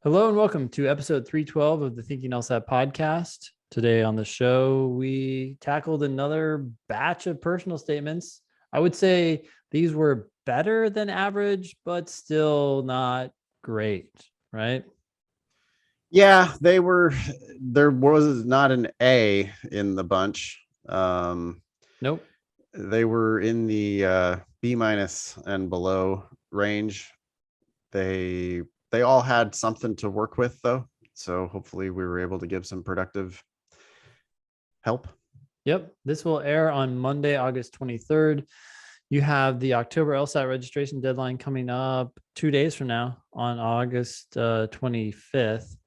Hello and welcome to episode 312 of the Thinking LSAT podcast. Today on the show, we tackled another batch of personal statements. I would say these were better than average, but still not great, right? Yeah, they were. There was not an A in the bunch. Um, Nope. they were in the B minus and below range. They all had something to work with though, so hopefully we were able to give some productive help. Yep. This will air on Monday, August 23rd. You have the October LSAT registration deadline coming up 2 days from now on August 25th.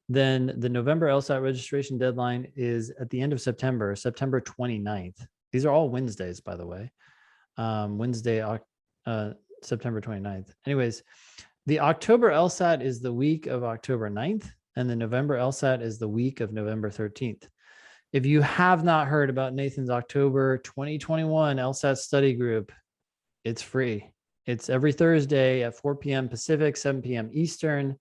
Then the November LSAT registration deadline is at the end of September, September 29th. These are all Wednesdays, by the way. Wednesday, September 29th. Anyways, the October LSAT is the week of October 9th, and the November LSAT is the week of November 13th. If you have not heard about Nathan's October 2021 LSAT study group, it's free. It's every Thursday at 4 p.m. Pacific, 7 p.m. Eastern.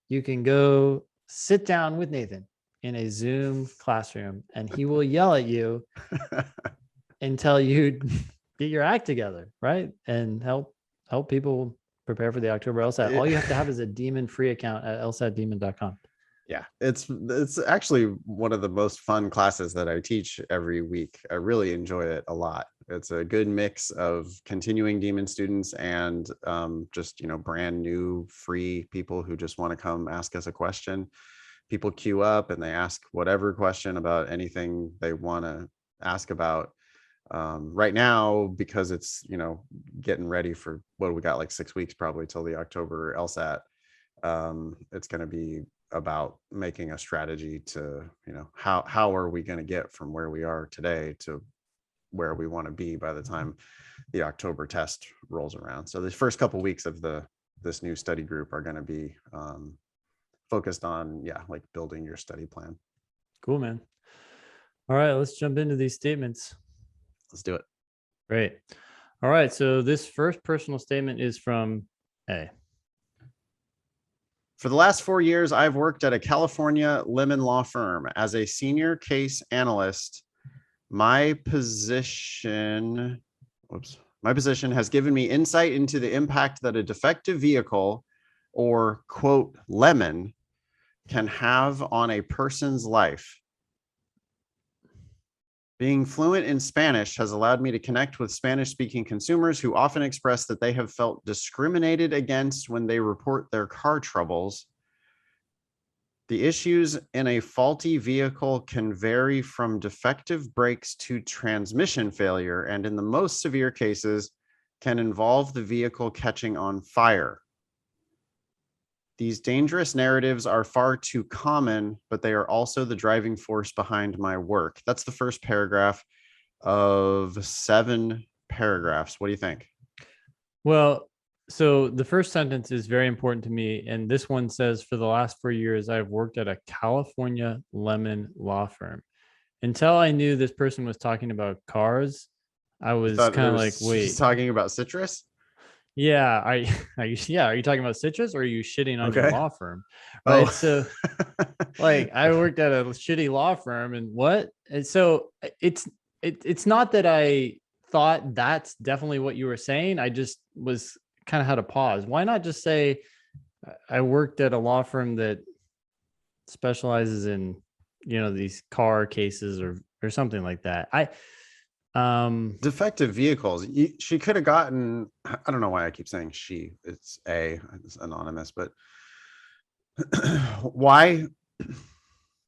You can go sit down with Nathan in a Zoom classroom, and he will yell at you until you get your act together, right? And help people prepare for the October LSAT. All you have to have is a demon-free account at lsatdemon.com. Yeah, it's actually one of the most fun classes that I teach every week. I really enjoy it a lot. It's a good mix of continuing demon students and just brand new free people who just want to come ask us a question. People queue up and they ask whatever question about anything they want to ask about. Right now, because it's getting ready for what do we got, like 6 weeks probably till the October LSAT. It's going to be about making a strategy to how are we going to get from where we are today to where we want to be by the time the October test rolls around. So the first couple of weeks of this new study group are going to be focused on like building your study plan. Cool, man. All right, let's jump into these statements. Let's do it. Great. All right, so this first personal statement is from A. For the last 4 years, I've worked at a California lemon law firm as a senior case analyst. My position has given me insight into the impact that a defective vehicle, or quote, lemon, can have on a person's life. Being fluent in Spanish has allowed me to connect with Spanish-speaking consumers who often express that they have felt discriminated against when they report their car troubles. The issues in a faulty vehicle can vary from defective brakes to transmission failure, and in the most severe cases, can involve the vehicle catching on fire. These dangerous narratives are far too common, but they are also the driving force behind my work. That's the first paragraph of 7 paragraphs. What do you think? Well, so the first sentence is very important to me. And this one says, for the last 4 years, I've worked at a California lemon law firm. Until I knew this person was talking about cars, I was kind of like, wait. She's talking about citrus? Yeah. Are you talking about citrus, or are you shitting on your law firm? Right. Oh. So like I worked at a shitty law firm, and what? And so it's not that I thought that's definitely what you were saying. I just was kind of had a pause. Why not just say I worked at a law firm that specializes in, these car cases or something like that. Defective vehicles. She could have gotten, I don't know why I keep saying she, it's anonymous, but why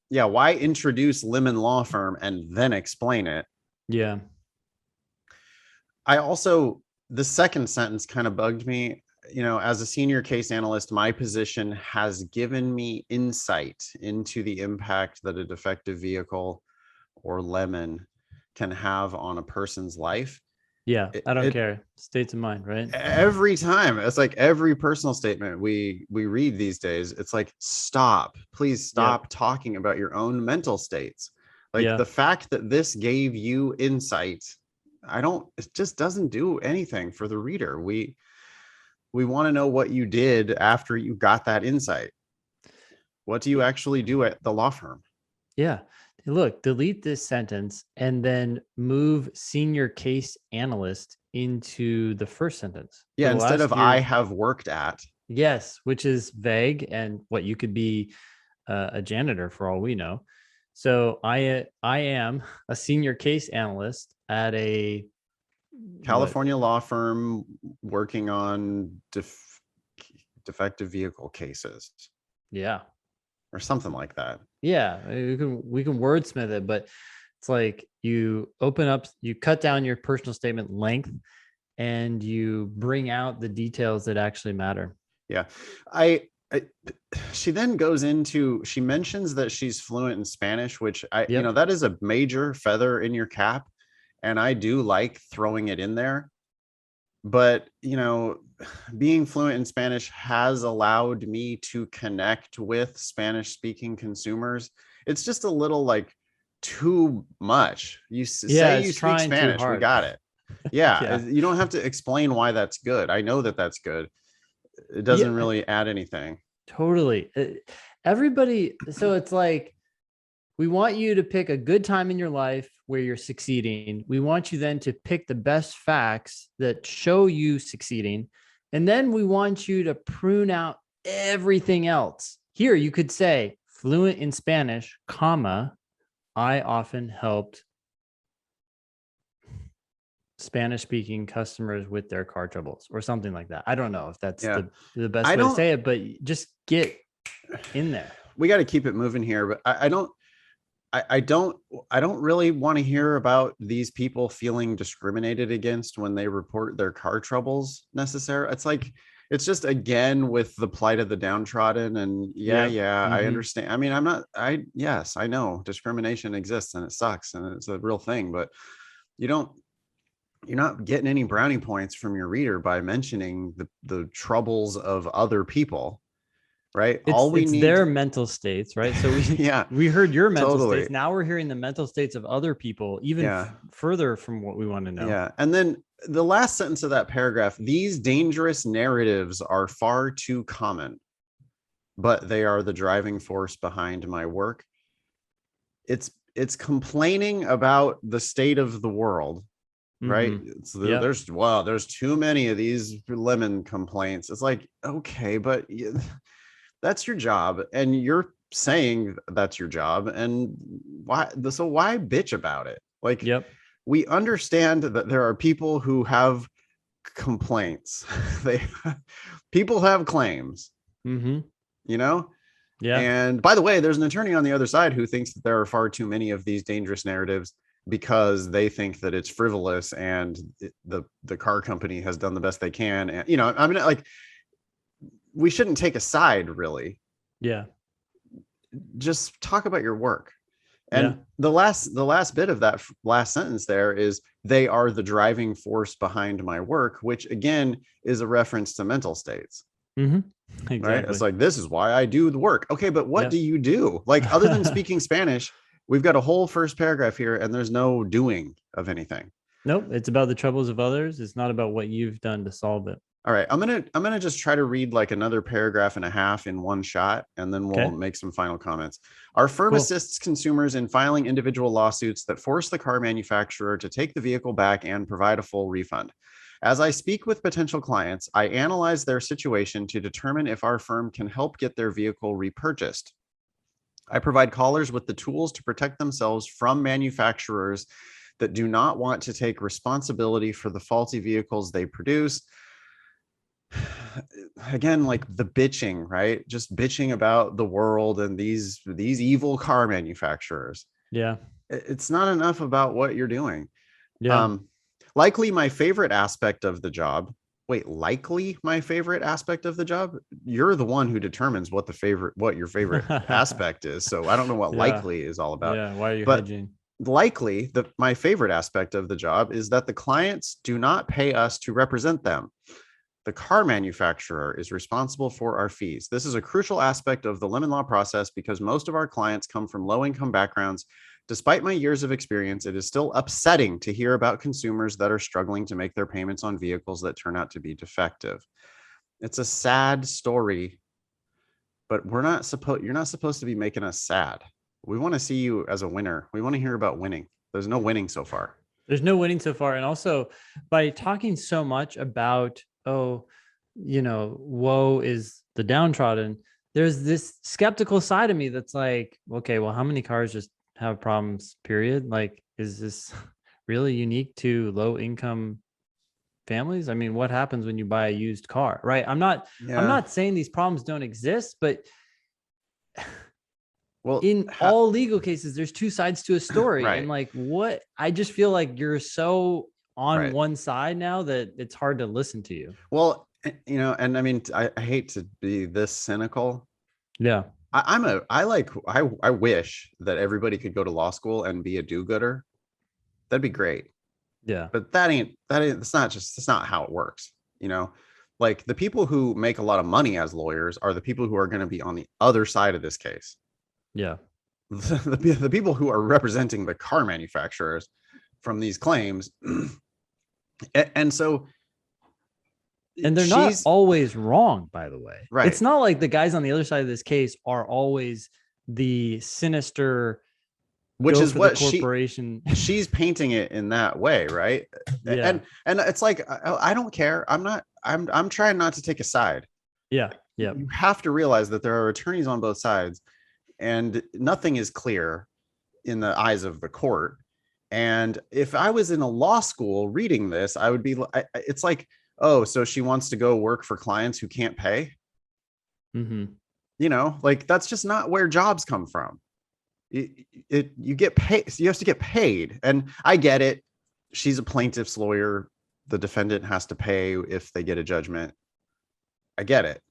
introduce lemon law firm and then explain it? Yeah. I also, the second sentence kind of bugged me. As a senior case analyst, my position has given me insight into the impact that a defective vehicle or lemon can have on a person's life. Yeah, I don't care. States of mind, right? Every time, it's like every personal statement we read these days, it's like, please stop talking about your own mental states. Like the fact that this gave you insight, it just doesn't do anything for the reader. We want to know what you did after you got that insight. What do you actually do at the law firm? Yeah. Look, delete this sentence and then move senior case analyst into the first sentence. For Yeah, the instead last of I year, have worked at. yes, which is vague and what you could be a janitor for all we know. So I am a senior case analyst at a what? California law firm working on defective vehicle cases Yeah. or something like that. Yeah, we can wordsmith it, but it's like you open up, you cut down your personal statement length, and you bring out the details that actually matter. Yeah. I she then goes into, she mentions that she's fluent in Spanish, which Yep. that is a major feather in your cap. And I do like throwing it in there. But, being fluent in Spanish has allowed me to connect with Spanish speaking consumers. It's just a little like too much. You Yeah, say it's you speak trying too Spanish, we hard. got it. Yeah. Yeah. You don't have to explain why that's good. I know that that's good. It Yeah, doesn't really add anything. totally. Everybody, so it's like we want you to pick a good time in your life where you're succeeding. We want you then to pick the best facts that show you succeeding. And then we want you to prune out everything else. Here you could say fluent in Spanish, comma, I often helped Spanish speaking customers with their car troubles or something like that. I don't know if that's Yeah. the best I way to don't, say it, but just get in there. we got to keep it moving here, but I don't really want to hear about these people feeling discriminated against when they report their car troubles necessarily. It's like, it's just again with the plight of the downtrodden. And Yep. I Mm-hmm. understand. I mean, yes, I know discrimination exists and it sucks and it's a real thing, but you don't, you're not getting any brownie points from your reader by mentioning the troubles of other people, right? All we It's need, their mental states, right? So we yeah, we heard your mental totally. states. Now we're hearing the mental states of other people, even Yeah. further from what we want to know. Yeah. And then the last sentence of that paragraph, these dangerous narratives are far too common, but they are the driving force behind my work. It's complaining about the state of the world, right? Mm-hmm. Yep. There's too many of these lemon complaints. It's like, okay, but that's your job and you're saying that's your job. And why bitch about it? Like, Yep. we understand that there are people who have complaints. they People have claims, Mm-hmm. you know? Yeah. And by the way, there's an attorney on the other side who thinks that there are far too many of these dangerous narratives because they think that it's frivolous and the car company has done the best they can. And I mean, like, we shouldn't take a side, really. Yeah. Just talk about your work. Yeah. And the last bit of that last sentence there is, they are the driving force behind my work, which again is a reference to mental states. Mm-hmm. Right? It's Exactly. like, this is why I do the work. Okay, but what do Yep. you do? Like, other than speaking Spanish, we've got a whole first paragraph here and there's no doing of anything. Nope. It's about the troubles of others. It's not about what you've done to solve it. All right, I'm gonna just try to read like another paragraph and a half in one shot, and then we'll Okay. make some final comments. Our firm Cool. assists consumers in filing individual lawsuits that force the car manufacturer to take the vehicle back and provide a full refund. As I speak with potential clients, I analyze their situation to determine if our firm can help get their vehicle repurchased. I provide callers with the tools to protect themselves from manufacturers that do not want to take responsibility for the faulty vehicles they produce. Again, like the bitching, right? Just bitching about the world and these evil car manufacturers. Yeah. It's not enough about what you're doing. Yeah. um Likely my favorite aspect of the job. Wait, likely my favorite aspect of the job? You're the one who determines what your favorite aspect is, so I don't know what Yeah. likely is all about. Yeah. Why are you But hedging? likely, my favorite aspect of the job is that the clients do not pay us to represent them. The car manufacturer is responsible for our fees. This is a crucial aspect of the lemon law process because most of our clients come from low-income backgrounds. Despite my years of experience, it is still upsetting to hear about consumers that are struggling to make their payments on vehicles that turn out to be defective. It's a sad story but you're not supposed to be making us sad. We want to see you as a winner. We want to hear about winning. There's no winning so far. There's no winning so far. And also by talking so much about, oh, woe is the downtrodden, there's this skeptical side of me that's like, okay, well, how many cars just have problems, period? Like, is this really unique to low income families? I mean, what happens when you buy a used car, right? I'm not saying these problems don't exist, but Well, in all legal cases, there's two sides to a story. right. And like, what I just feel like you're so on Right. one side now that it's hard to listen to you. Well, and I mean, I hate to be this cynical. Yeah. I wish that everybody could go to law school and be a do-gooder. That'd be great. Yeah. But that's not how it works. Like the people who make a lot of money as lawyers are the people who are going to be on the other side of this case. Yeah. The people who are representing the car manufacturers from these claims. And so, and they're not always wrong, by the way. Right. It's not like the guys on the other side of this case are always the sinister, which is what corporation. She's painting it in that way, right? Yeah. And it's like, I don't care. I'm trying not to take a side. Yeah. Yeah. You have to realize that there are attorneys on both sides, and nothing is clear in the eyes of the court. And if I was in a law school reading this, I would be, it's like, oh, so she wants to go work for clients who can't pay. Mm-hmm. Like that's just not where jobs come from. You get paid. You have to get paid. And I get it. She's a plaintiff's lawyer. The defendant has to pay if they get a judgment. I get it.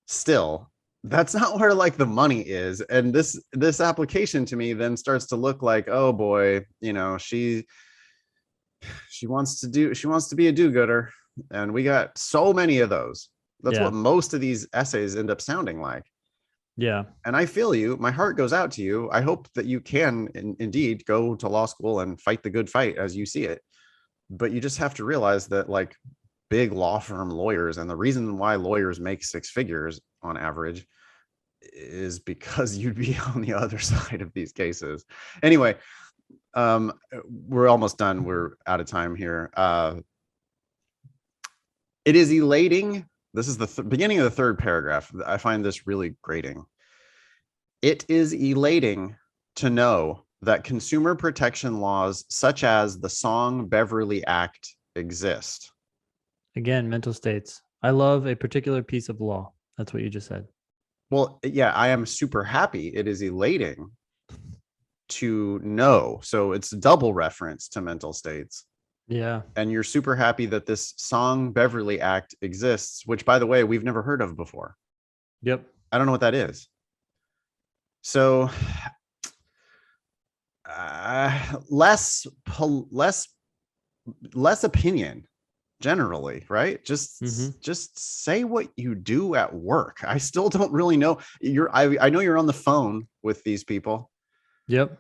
Still, that's not where like the money is. And this application to me then starts to look like, oh boy, she wants to be a do-gooder. And we got so many of those. That's what most of these essays end up sounding like. Yeah. And I feel you. My heart goes out to you. I hope that you can indeed go to law school and fight the good fight as you see it. But you just have to realize that like big law firm lawyers, and the reason why lawyers make six figures on average is because you'd be on the other side of these cases. Anyway, we're almost done. We're out of time here. It is elating. This is the beginning of the third paragraph. I find this really grating. It is elating to know that consumer protection laws such as the Song-Beverly Act exist. Again, mental states. I love a particular piece of law. That's what you just said. Well, yeah, I am super happy. It is elating to know. So it's double reference to mental states. Yeah. And you're super happy that this Song-Beverly Act exists, which, by the way, we've never heard of before. Yep. I don't know what that is. So less opinion generally, right? Just say what you do at work. I still don't really know. I know you're on the phone with these people. Yep.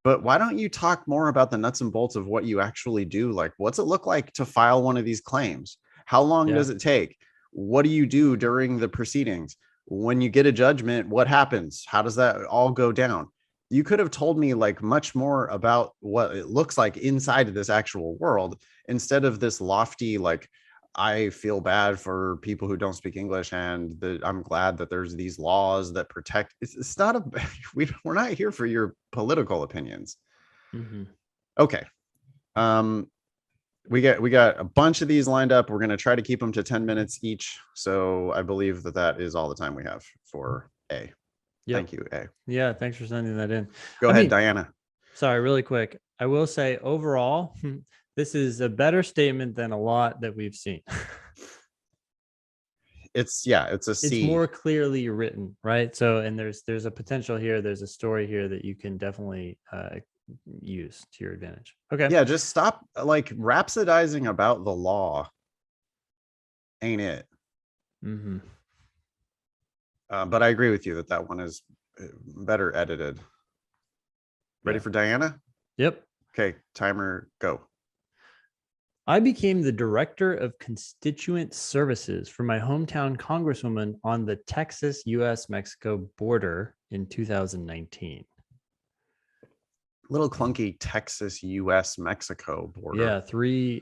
But why don't you talk more about the nuts and bolts of what you actually do? Like, what's it look like to file one of these claims? How long does it take? What do you do during the proceedings? When you get a judgment, what happens? How does that all go down? You could have told me like much more about what it looks like inside of this actual world instead of this lofty, like, I feel bad for people who don't speak English, and I'm glad that there's these laws that protect. It's not we're not here for your political opinions. Mm-hmm. Okay. We got a bunch of these lined up. We're going to try to keep them to 10 minutes each. So I believe that is all the time we have for A. Yep. Thank you, A. Yeah. Thanks for sending that in. Go ahead, Diana. Sorry, really quick. I will say overall, this is a better statement than a lot that we've seen. It's a C. It's more clearly written, right? So, and there's a potential here. There's a story here that you can definitely use to your advantage. Okay. Yeah, just stop like rhapsodizing about the law. Ain't it? Mm-hmm. But I agree with you that one is better edited. Ready for Diana? Yep. Okay, timer, go. I became the director of constituent services for my hometown congresswoman on the Texas US Mexico border in 2019. Little clunky Texas, US, Mexico border. Yeah, three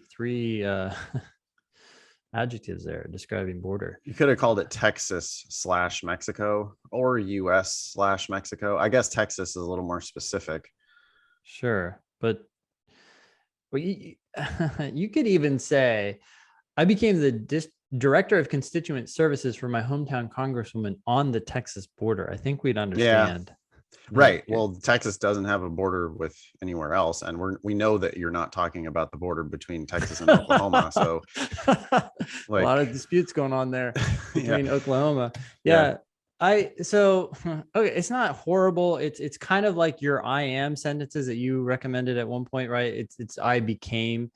adjectives there describing border. You could have called it Texas/Mexico or US/Mexico. I guess Texas is a little more specific. Sure, but you could even say I became the director of constituent services for my hometown congresswoman on the Texas border. I think we'd understand. Right. Well, Texas doesn't have a border with anywhere else, and we know that you're not talking about the border between Texas and Oklahoma. So, a lot of disputes going on there between Oklahoma. Yeah. So okay, it's not horrible. It's kind of like your I am sentences that you recommended at one point, right? It's I became.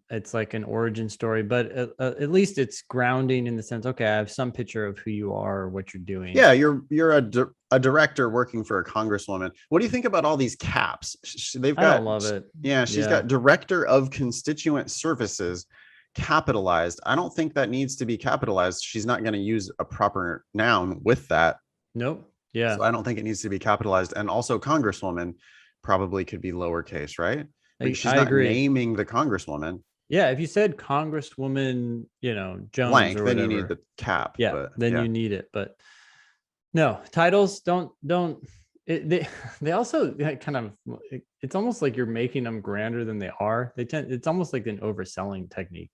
It's like an origin story, but at least it's grounding in the sense, okay, I have some picture of who you are or what you're doing. Yeah, you're a director working for a congresswoman. What do you think about all these caps? They've got, I don't love it. Yeah, she's got director of constituent services capitalized. I don't think that needs to be capitalized. She's not going to use a proper noun with that. Nope. Yeah. So I don't think it needs to be capitalized. And also congresswoman probably could be lowercase, right? But she's not agree. naming the congresswoman. Yeah, if you said Congresswoman, Jones blank, or then whatever, you need the cap. Yeah, but, then you need it. But no, titles don't. They also kind of. It's almost like you're making them grander than they are. It's almost like an overselling technique.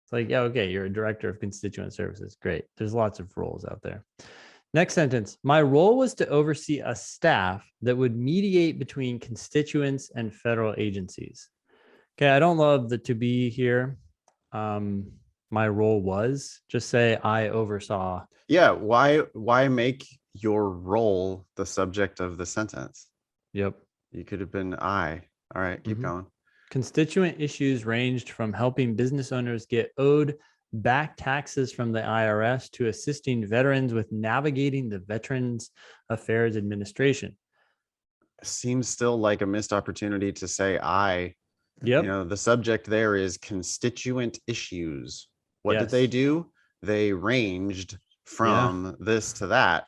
It's like, yeah, okay, you're a director of constituent services. Great. There's lots of roles out there. Next sentence. My role was to oversee a staff that would mediate between constituents and federal agencies. Okay, I don't love the to be here. My role was, just say I oversaw. Yeah, why make your role the subject of the sentence? Yep. You could have been I. All right, keep going. Constituent issues ranged from helping business owners get owed back taxes from the IRS to assisting veterans with navigating the Veterans Affairs Administration. Seems still like a missed opportunity to say I. Yep. The subject there is constituent issues. What did they do? They ranged from this to that.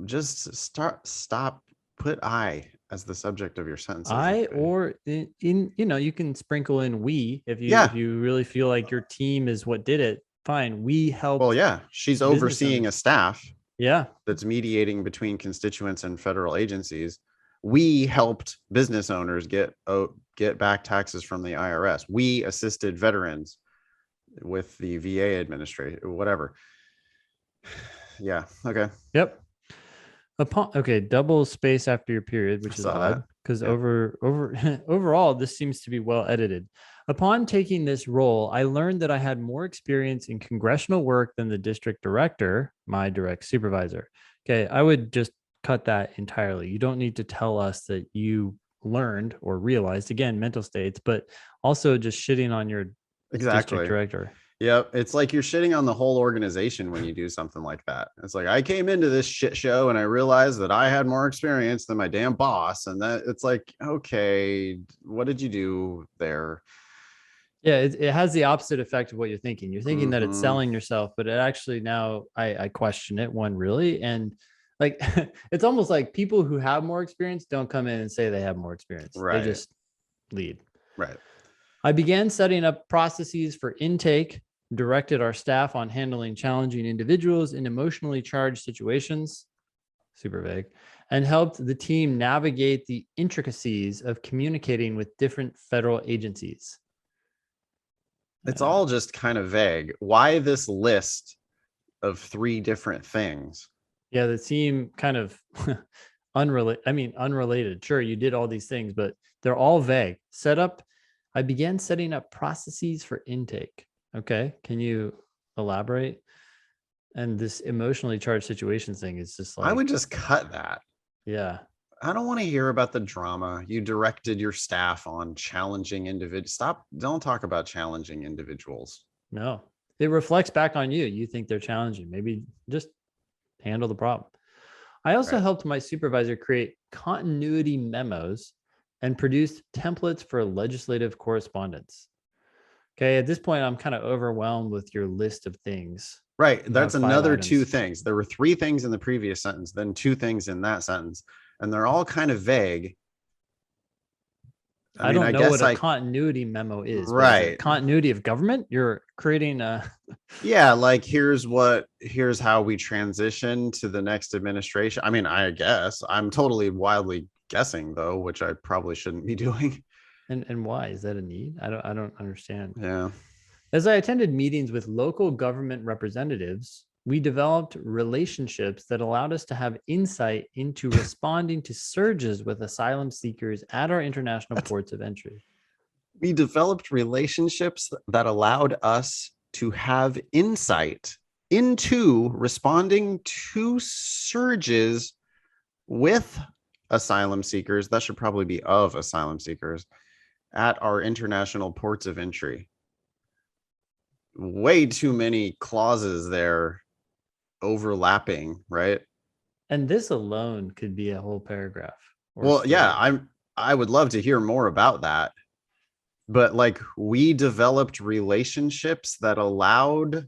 Just stop, put I as the subject of your sentences. Or you can sprinkle in we if you really feel like your team is what did it. Fine, we help. Well, yeah, she's overseeing a staff. Yeah, that's mediating between constituents and federal agencies. We helped business owners get back taxes from the IRS. We assisted veterans with the VA administration, whatever. Yeah. Okay. Yep. Double space after your period, which is odd because overall, this seems to be well edited. Upon taking this role, I learned that I had more experience in congressional work than the district director, my direct supervisor. Okay, I would just cut that entirely. You don't need to tell us that you learned or realized, again, mental states, but also just shitting on your district director. Yep. It's like you're shitting on the whole organization when you do something like that. It's like, I came into this shit show and I realized that I had more experience than my damn boss. And that it's like, okay, what did you do there? Yeah, it has the opposite effect of what you're thinking. You're thinking that it's selling yourself, but it actually now I question it, one really. And like, it's almost like people who have more experience don't come in and say they have more experience. Right. They just lead. Right. I began setting up processes for intake, directed our staff on handling challenging individuals in emotionally charged situations, super vague, and helped the team navigate the intricacies of communicating with different federal agencies. It's all just kind of vague. Why this list of 3 different things? Yeah, that seem kind of unrelated. Sure, you did all these things, but they're all vague. I began setting up processes for intake. Okay, can you elaborate? And this emotionally charged situations thing is just like, I would just cut that. Yeah. I don't want to hear about the drama. You directed your staff on challenging individuals. Don't talk about challenging individuals. No, it reflects back on you. You think they're challenging. Maybe just handle the problem. I also helped my supervisor create continuity memos and produced templates for legislative correspondence. Okay. At this point, I'm kind of overwhelmed with your list of things. Right. You That's have 5 another two items. things. There were 3 things in the previous sentence, then 2 things in that sentence, and they're all kind of vague. I I mean, don't I know what guess a I continuity memo is. What is it? right. Continuity of government? You're creating a Yeah, like here's how we transition to the next administration. I mean, I guess I'm totally wildly guessing though, which I probably shouldn't be doing. and why? Is that a need? I don't understand. Yeah. As I attended meetings with local government representatives, we developed relationships that allowed us to have insight into responding to surges with asylum seekers at our international ports of entry. We developed relationships that allowed us to have insight into responding to surges with asylum seekers. That should probably be of asylum seekers at our international ports of entry. Way too many clauses there overlapping, right? And this alone could be a whole paragraph or Well, yeah, story. I would love to hear more about that. But like we developed relationships that allowed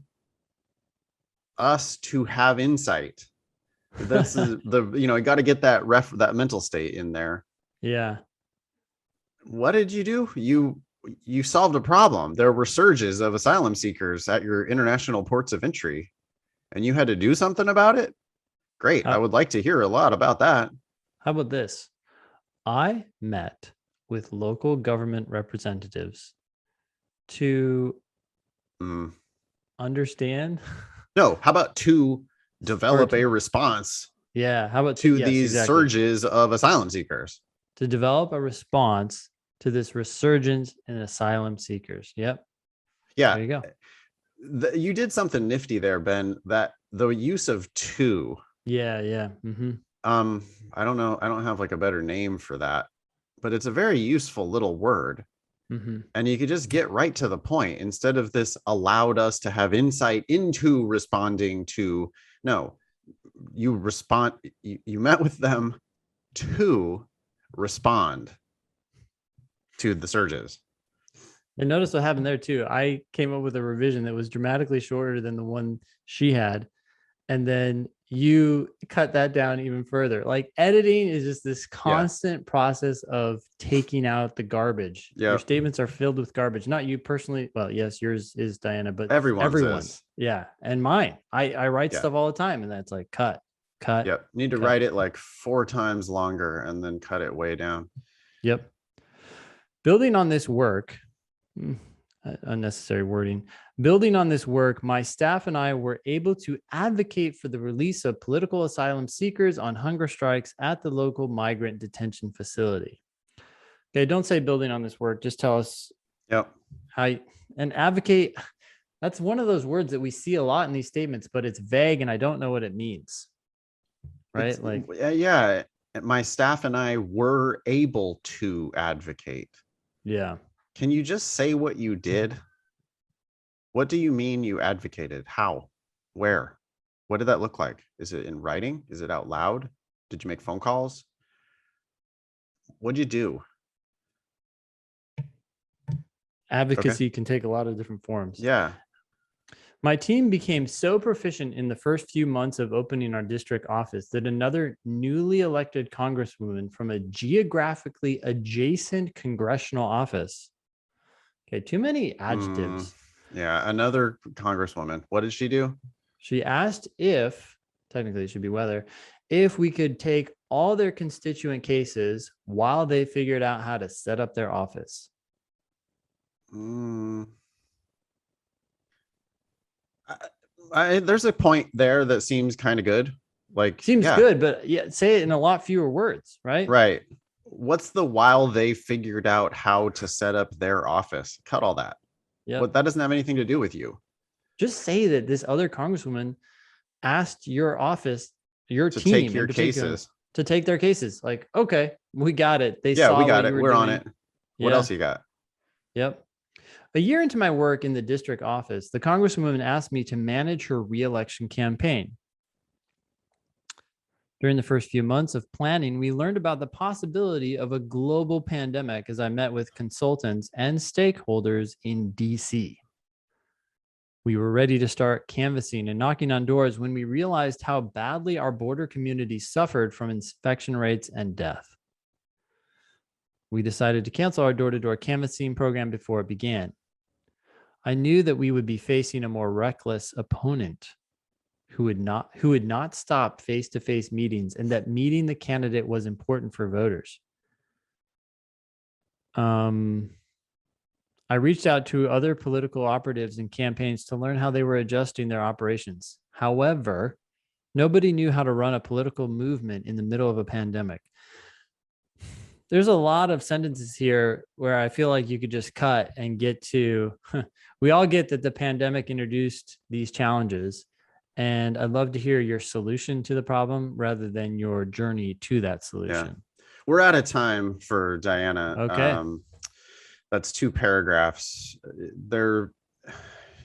us to have insight. That's the you got to get that mental state in there. Yeah. What did you do? You solved a problem. There were surges of asylum seekers at your international ports of entry, and you had to do something about it. Great. I How, would like to hear a lot about that. how about this? I met with local government representatives to Mm. understand No, how about to or develop to, a response yeah, how about to yes, these exactly. surges of asylum seekers? To develop a response to this resurgence in asylum seekers. Yep. Yeah, There you go. you did something nifty there, Ben. That the use of to, Yeah, yeah. um, I don't know, I don't have like a better name for that, but it's a very useful little word. And you could just get right to the point instead of this allowed us to have insight into responding to. No, you met with them to respond to the surges. And notice what happened there too. I came up with a revision that was dramatically shorter than the one she had. And then you cut that down even further. Like editing is just this Yeah. constant process of taking out the garbage. Your Yep. statements are filled with garbage. Not you personally. Well, yes, yours is Diana, but Everyone's everyone's. is. Yeah. And mine. I write Yeah. stuff all the time. And that's like cut, cut. Yep. Need to cut. write it like 4 times longer and then cut it way down. Yep. Building on this work, unnecessary wording. Building on this work, my staff and I were able to advocate for the release of political asylum seekers on hunger strikes at the local migrant detention facility. Okay, don't say building on this work. Just tell us Yep. how and advocate. That's one of those words that we see a lot in these statements, but it's vague and I don't know what it means. Right? Like, yeah, my staff and I were able to advocate. yeah. Can you just say what you did? What do you mean you advocated? How? Where? What did that look like? Is it in writing? Is it out loud? Did you make phone calls? What'd you do? Advocacy can take a lot of different forms. Yeah. My team became so proficient in the first few months of opening our district office that another newly elected congresswoman from a geographically adjacent congressional office. Okay, too many adjectives. Yeah, another congresswoman. What did she do? She asked if, technically it should be whether, if we could take all their constituent cases while they figured out how to set up their office. There's a point there that seems kind of good. Like, seems yeah, good, but yeah, say it in a lot fewer words, right? right. What's the while they figured out how to set up their office? Cut all that. Yeah. But that doesn't have anything to do with you. Just say that this other congresswoman asked your office, your To team take your in particular, cases. to take their cases. Like, okay, we got it. They Yeah, saw we got what it. you were We're on doing. it. What else you got? Yep. A year into my work in the district office, the congresswoman asked me to manage her reelection campaign. During the first few months of planning, we learned about the possibility of a global pandemic as I met with consultants and stakeholders in DC. We were ready to start canvassing and knocking on doors when we realized how badly our border community suffered from infection rates and death. We decided to cancel our door-to-door canvassing program before it began. I knew that we would be facing a more reckless opponent who would not stop face-to-face meetings, and that meeting the candidate was important for voters. I reached out to other political operatives and campaigns to learn how they were adjusting their operations. However, nobody knew how to run a political movement in the middle of a pandemic. There's a lot of sentences here where I feel like you could just cut and get to, we all get that the pandemic introduced these challenges. And I'd love to hear your solution to the problem rather than your journey to that solution. Yeah. We're out of time for Diana. Okay. That's 2 paragraphs.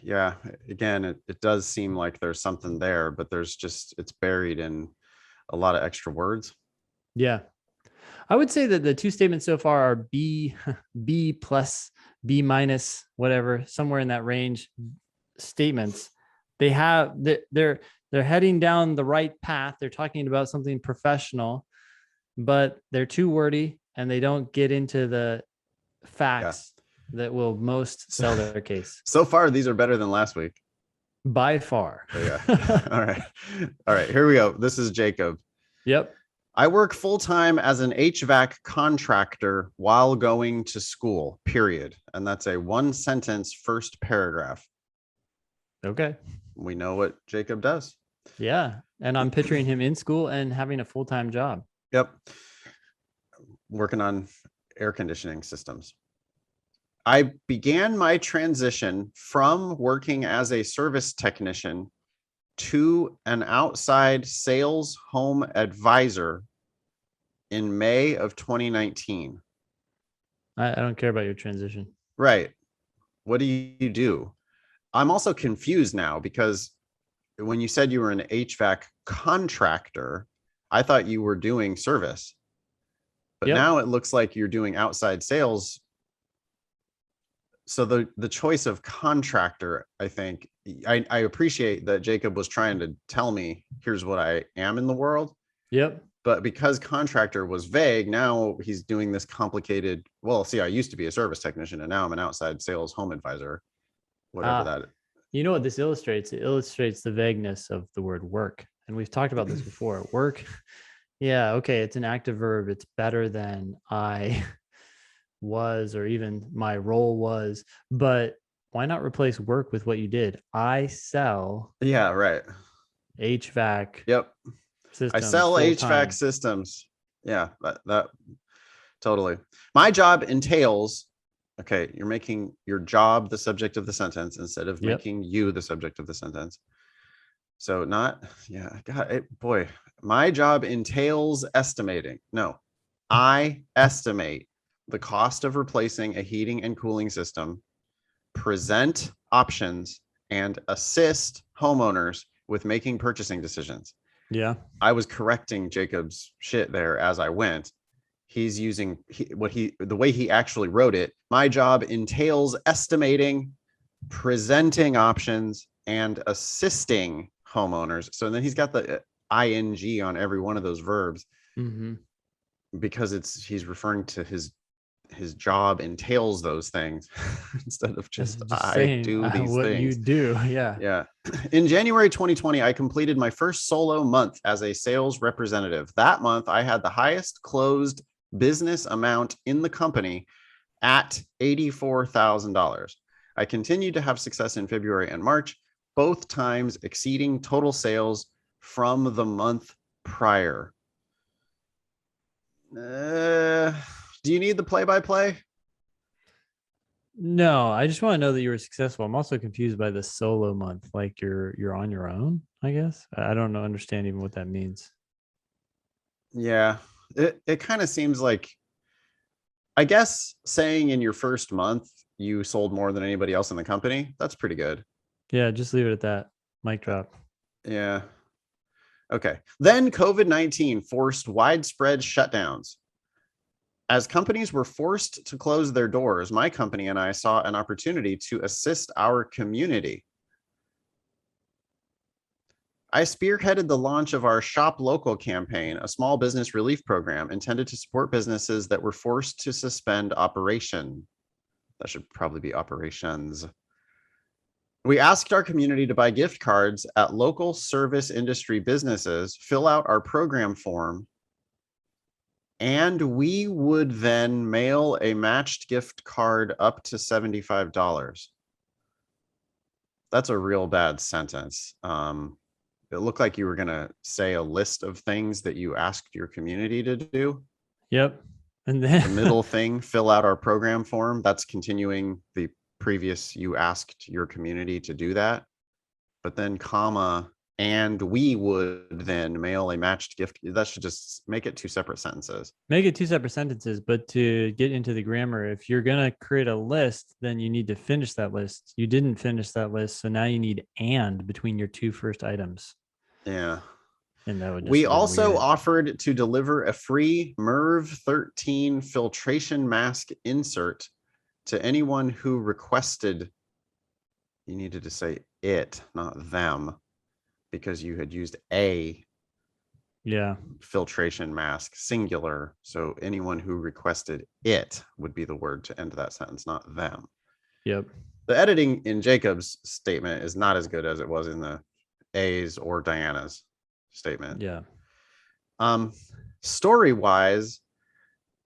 Yeah, again, it does seem like there's something there, but it's buried in a lot of extra words. Yeah. I would say that the 2 statements so far are B plus, B minus, whatever, somewhere in that range statements. They're heading down the right path. They're talking about something professional, but they're too wordy and they don't get into the facts that will most sell their case. So far, these are better than last week. By far. Yeah. All right. Here we go. This is Jacob. Yep. I work full-time as an HVAC contractor while going to school, period. And that's a 1-sentence first paragraph. Okay. We know what Jacob does. Yeah. And I'm picturing him in school and having a full-time job. Yep. Working on air conditioning systems. I began my transition from working as a service technician to an outside sales home advisor in May of 2019. I don't care about your transition. Right. What do you do? I'm also confused now because when you said you were an HVAC contractor, I thought you were doing service. But now it looks like you're doing outside sales. So the choice of contractor, I think, I appreciate that Jacob was trying to tell me, here's what I am in the world. Yep. But because contractor was vague, now he's doing this complicated, well, see, I used to be a service technician and now I'm an outside sales home advisor, whatever that is. You know what this illustrates? It illustrates the vagueness of the word work. And we've talked about this before. Work, yeah, okay, it's an active verb. It's better than I was or even my role was. But why not replace work with what you did? I sell. Yeah, right. HVAC. Yep. Systems, I sell HVAC systems. Yeah, that totally. My job entails, okay, you're making your job the subject of the sentence instead of making you the subject of the sentence. So not, yeah, God, boy, my job entails estimating. No, I estimate the cost of replacing a heating and cooling system, present options, and assist homeowners with making purchasing decisions. Yeah. I was correcting Jacob's shit there as I went. He's using the way he actually wrote it. My job entails estimating, presenting options, and assisting homeowners. So then he's got the ing on every one of those verbs because he's referring to his job entails those things instead of just I do these what things. You do. Yeah. Yeah. In January 2020, I completed my first solo month as a sales representative. That month, I had the highest closed business amount in the company at $84,000. I continued to have success in February and March, both times exceeding total sales from the month prior. Do you need the play-by-play? No, I just want to know that you were successful. I'm also confused by the solo month. Like you're on your own, I guess. I don't understand even what that means. Yeah, it kind of seems like, I guess saying in your first month you sold more than anybody else in the company, that's pretty good. Yeah, just leave it at that. Mic drop. Yeah. Okay. Then COVID-19 forced widespread shutdowns. As companies were forced to close their doors, my company and I saw an opportunity to assist our community. I spearheaded the launch of our Shop Local campaign, a small business relief program intended to support businesses that were forced to suspend operation. That should probably be operations. We asked our community to buy gift cards at local service industry businesses, fill out our program form, and we would then mail a matched gift card up to $75. That's a real bad sentence. It looked like you were going to say a list of things that you asked your community to do. Yep. And The then middle thing, fill out our program form. That's continuing the previous, you asked your community to do that. But then comma, and we would then mail a matched gift. That should just make it 2 separate sentences. make it 2 separate sentences, but to get into the grammar, if you're going to create a list, then you need to finish that list. You didn't finish that list. So now you need and between your 2 first items. Yeah. And that would just We look also weird. offered to deliver a free MERV 13 filtration mask insert to anyone who requested. You needed to say it, not them, because you had used a Yeah. filtration mask, singular. So anyone who requested it would be the word to end that sentence, not them. Yep. The editing in Jacob's statement is not as good as it was in the A's or Diana's statement. Yeah. Story wise,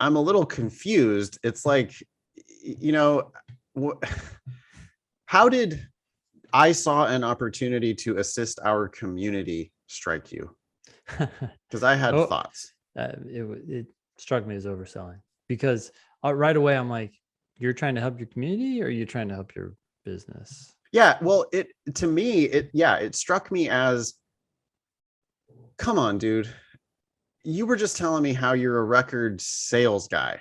I'm a little confused. It's like, how did I saw an opportunity to assist our community strike you? Because I had thoughts. It struck me as overselling because right away I'm like, you're trying to help your community or you're trying to help your business? Yeah, well, it struck me as, come on, dude. You were just telling me how you're a record sales guy.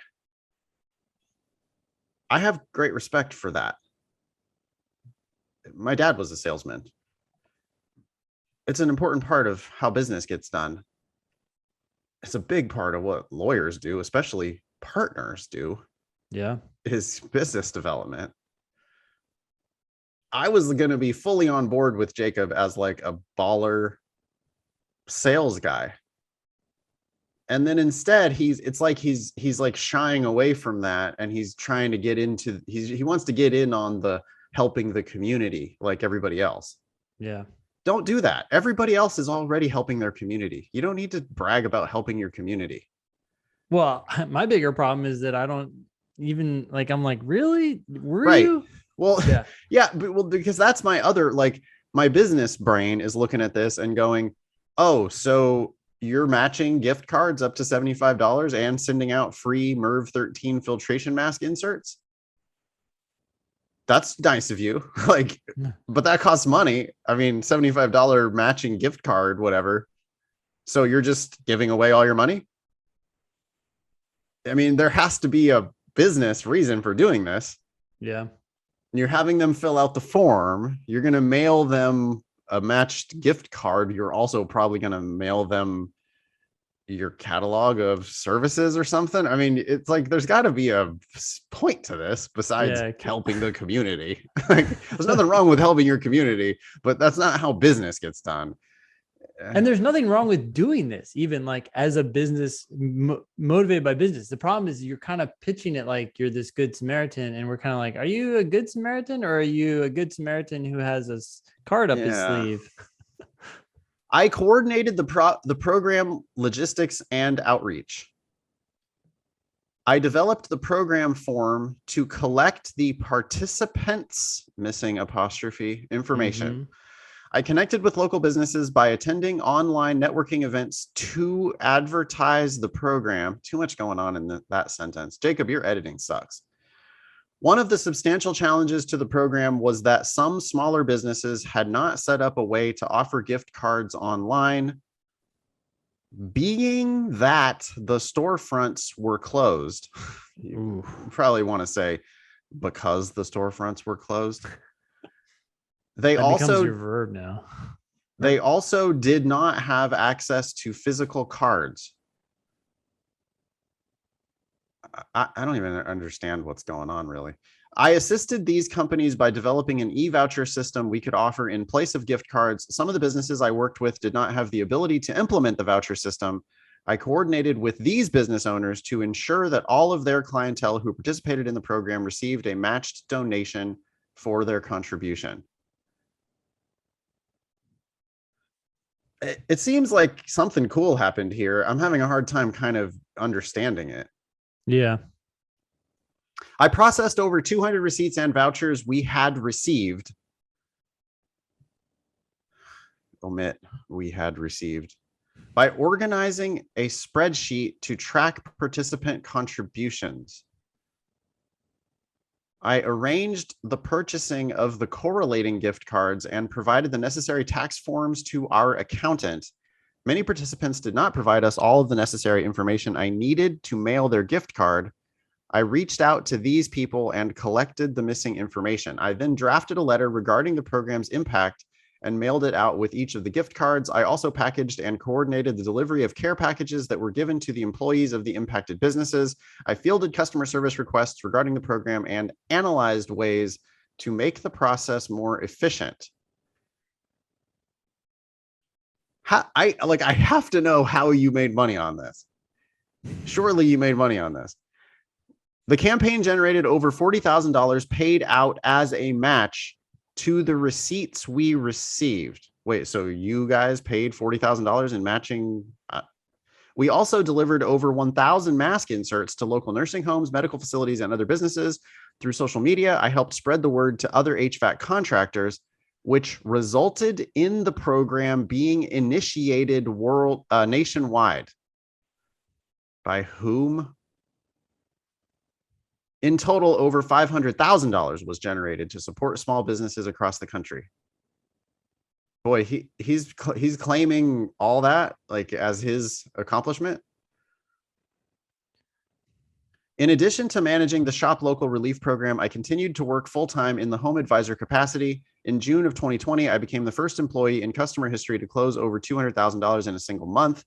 I have great respect for that. My dad was a salesman. It's an important part of how business gets done. It's a big part of what lawyers do, especially partners do. Yeah. Is business development. I was going to be fully on board with Jacob as like a baller sales guy. And then instead it's like he's like shying away from that, and he's trying to get into he wants to get in on the helping the community like everybody else. Yeah. Don't do that. Everybody else is already helping their community. You don't need to brag about helping your community. Well, my bigger problem is that I don't even like, I'm like, really? Were Right. you? Well, Yeah. yeah, but, well, because that's my other, like, my business brain is looking at this and going, oh, so you're matching gift cards up to $75 and sending out free MERV 13 filtration mask inserts? That's nice of you. Like, but that costs money. I mean, $75 matching gift card, whatever. So you're just giving away all your money? I mean, there has to be a business reason for doing this. Yeah. You're having them fill out the form. You're going to mail them a matched gift card. You're also probably going to mail them your catalog of services or something. I mean, it's like there's got to be a point to this besides helping the community. Like, there's nothing wrong with helping your community, but that's not how business gets done. And there's nothing wrong with doing this, even like as a business motivated by business. The problem is you're kind of pitching it like you're this good Samaritan, and we're kind of like, are you a good Samaritan or are you a good Samaritan who has a card up his sleeve? I coordinated the program logistics and outreach. I developed the program form to collect the participants' missing apostrophe information. Mm-hmm. I connected with local businesses by attending online networking events to advertise the program. Too much going on in that sentence. Jacob, your editing sucks. One of the substantial challenges to the program was that some smaller businesses had not set up a way to offer gift cards online, being that the storefronts were closed. You probably want to say because the storefronts were closed. They that also becomes your verb now. They also did not have access to physical cards. I don't even understand what's going on, really. I assisted these companies by developing an e-voucher system we could offer in place of gift cards. Some of the businesses I worked with did not have the ability to implement the voucher system. I coordinated with these business owners to ensure that all of their clientele who participated in the program received a matched donation for their contribution. It seems like something cool happened here. I'm having a hard time kind of understanding it. Yeah. I processed over 200 receipts and vouchers we had received. Omit, we had received. By organizing a spreadsheet to track participant contributions. I arranged the purchasing of the correlating gift cards and provided the necessary tax forms to our accountant. Many participants did not provide us all of the necessary information I needed to mail their gift card. I reached out to these people and collected the missing information. I then drafted a letter regarding the program's impact and mailed it out with each of the gift cards. I also packaged and coordinated the delivery of care packages that were given to the employees of the impacted businesses. I fielded customer service requests regarding the program and analyzed ways to make the process more efficient. I have to know how you made money on this. Surely you made money on this. The campaign generated over $40,000 paid out as a match to the receipts we received. Wait, so you guys paid $40,000 in matching? We also delivered over 1,000 mask inserts to local nursing homes, medical facilities, and other businesses. Through social media, I helped spread the word to other HVAC contractors, which resulted in the program being initiated nationwide. By whom? In total, over $500,000 was generated to support small businesses across the country. Boy, he's claiming all that like as his accomplishment. In addition to managing the Shop Local Relief Program, I continued to work full-time in the home advisor capacity. In June of 2020, I became the first employee in customer history to close over $200,000 in a single month.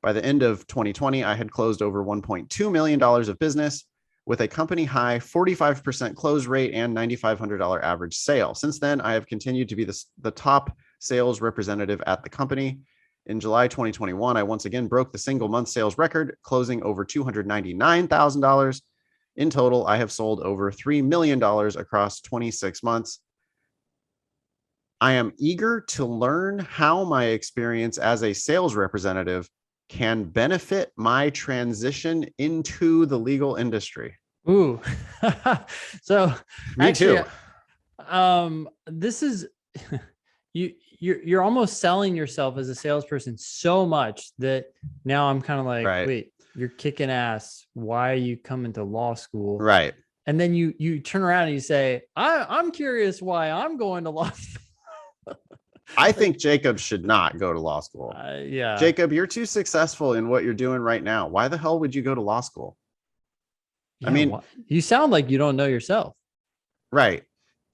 By the end of 2020, I had closed over $1.2 million of business, with a company high 45% close rate and $9,500 average sale. Since then, I have continued to be the top sales representative at the company. In July 2021, I once again broke the single month sales record, closing over $299,000. In total, I have sold over $3 million across 26 months. I am eager to learn how my experience as a sales representative can benefit my transition into the legal industry. Ooh. So Me actually, too. This is you're almost selling yourself as a salesperson so much that now I'm kind of like, Right. wait, you're kicking ass. Why are you coming to law school? Right. And then you turn around and you say, I'm curious why I'm going to law school. I think Jacob should not go to law school. Yeah. Jacob, you're too successful in what you're doing right now. Why the hell would you go to law school? Yeah, I mean, you sound like you don't know yourself. Right.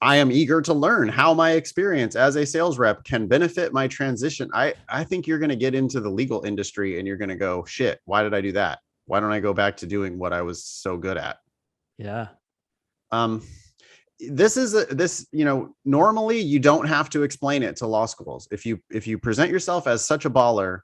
I am eager to learn how my experience as a sales rep can benefit my transition. I think you're going to get into the legal industry and you're going to go, shit, why did I do that? Why don't I go back to doing what I was so good at? Yeah. Normally you don't have to explain it to law schools. If you present yourself as such a baller,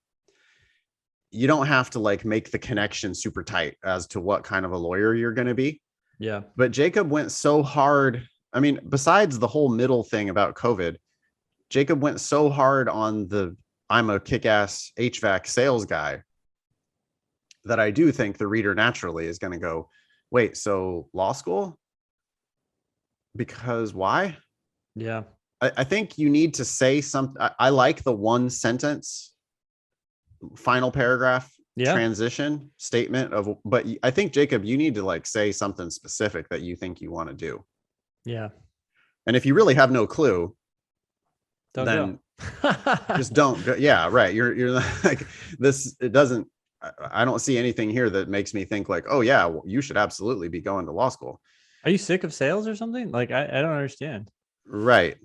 you don't have to like make the connection super tight as to what kind of a lawyer you're going to be. Yeah. But Jacob went so hard. I mean, besides the whole middle thing about COVID, Jacob went so hard on I'm a kick-ass HVAC sales guy that I do think the reader naturally is going to go, wait, so law school? Because why? Yeah. I think you need to say something. I like the one sentence, final paragraph, transition statement of, but I think Jacob, you need to like say something specific that you think you want to do. Yeah. And if you really have no clue, then just don't go. Yeah, right. You're like this. It doesn't. I don't see anything here that makes me think like, oh yeah, well, you should absolutely be going to law school. Are you sick of sales or something? Like I don't understand. Right.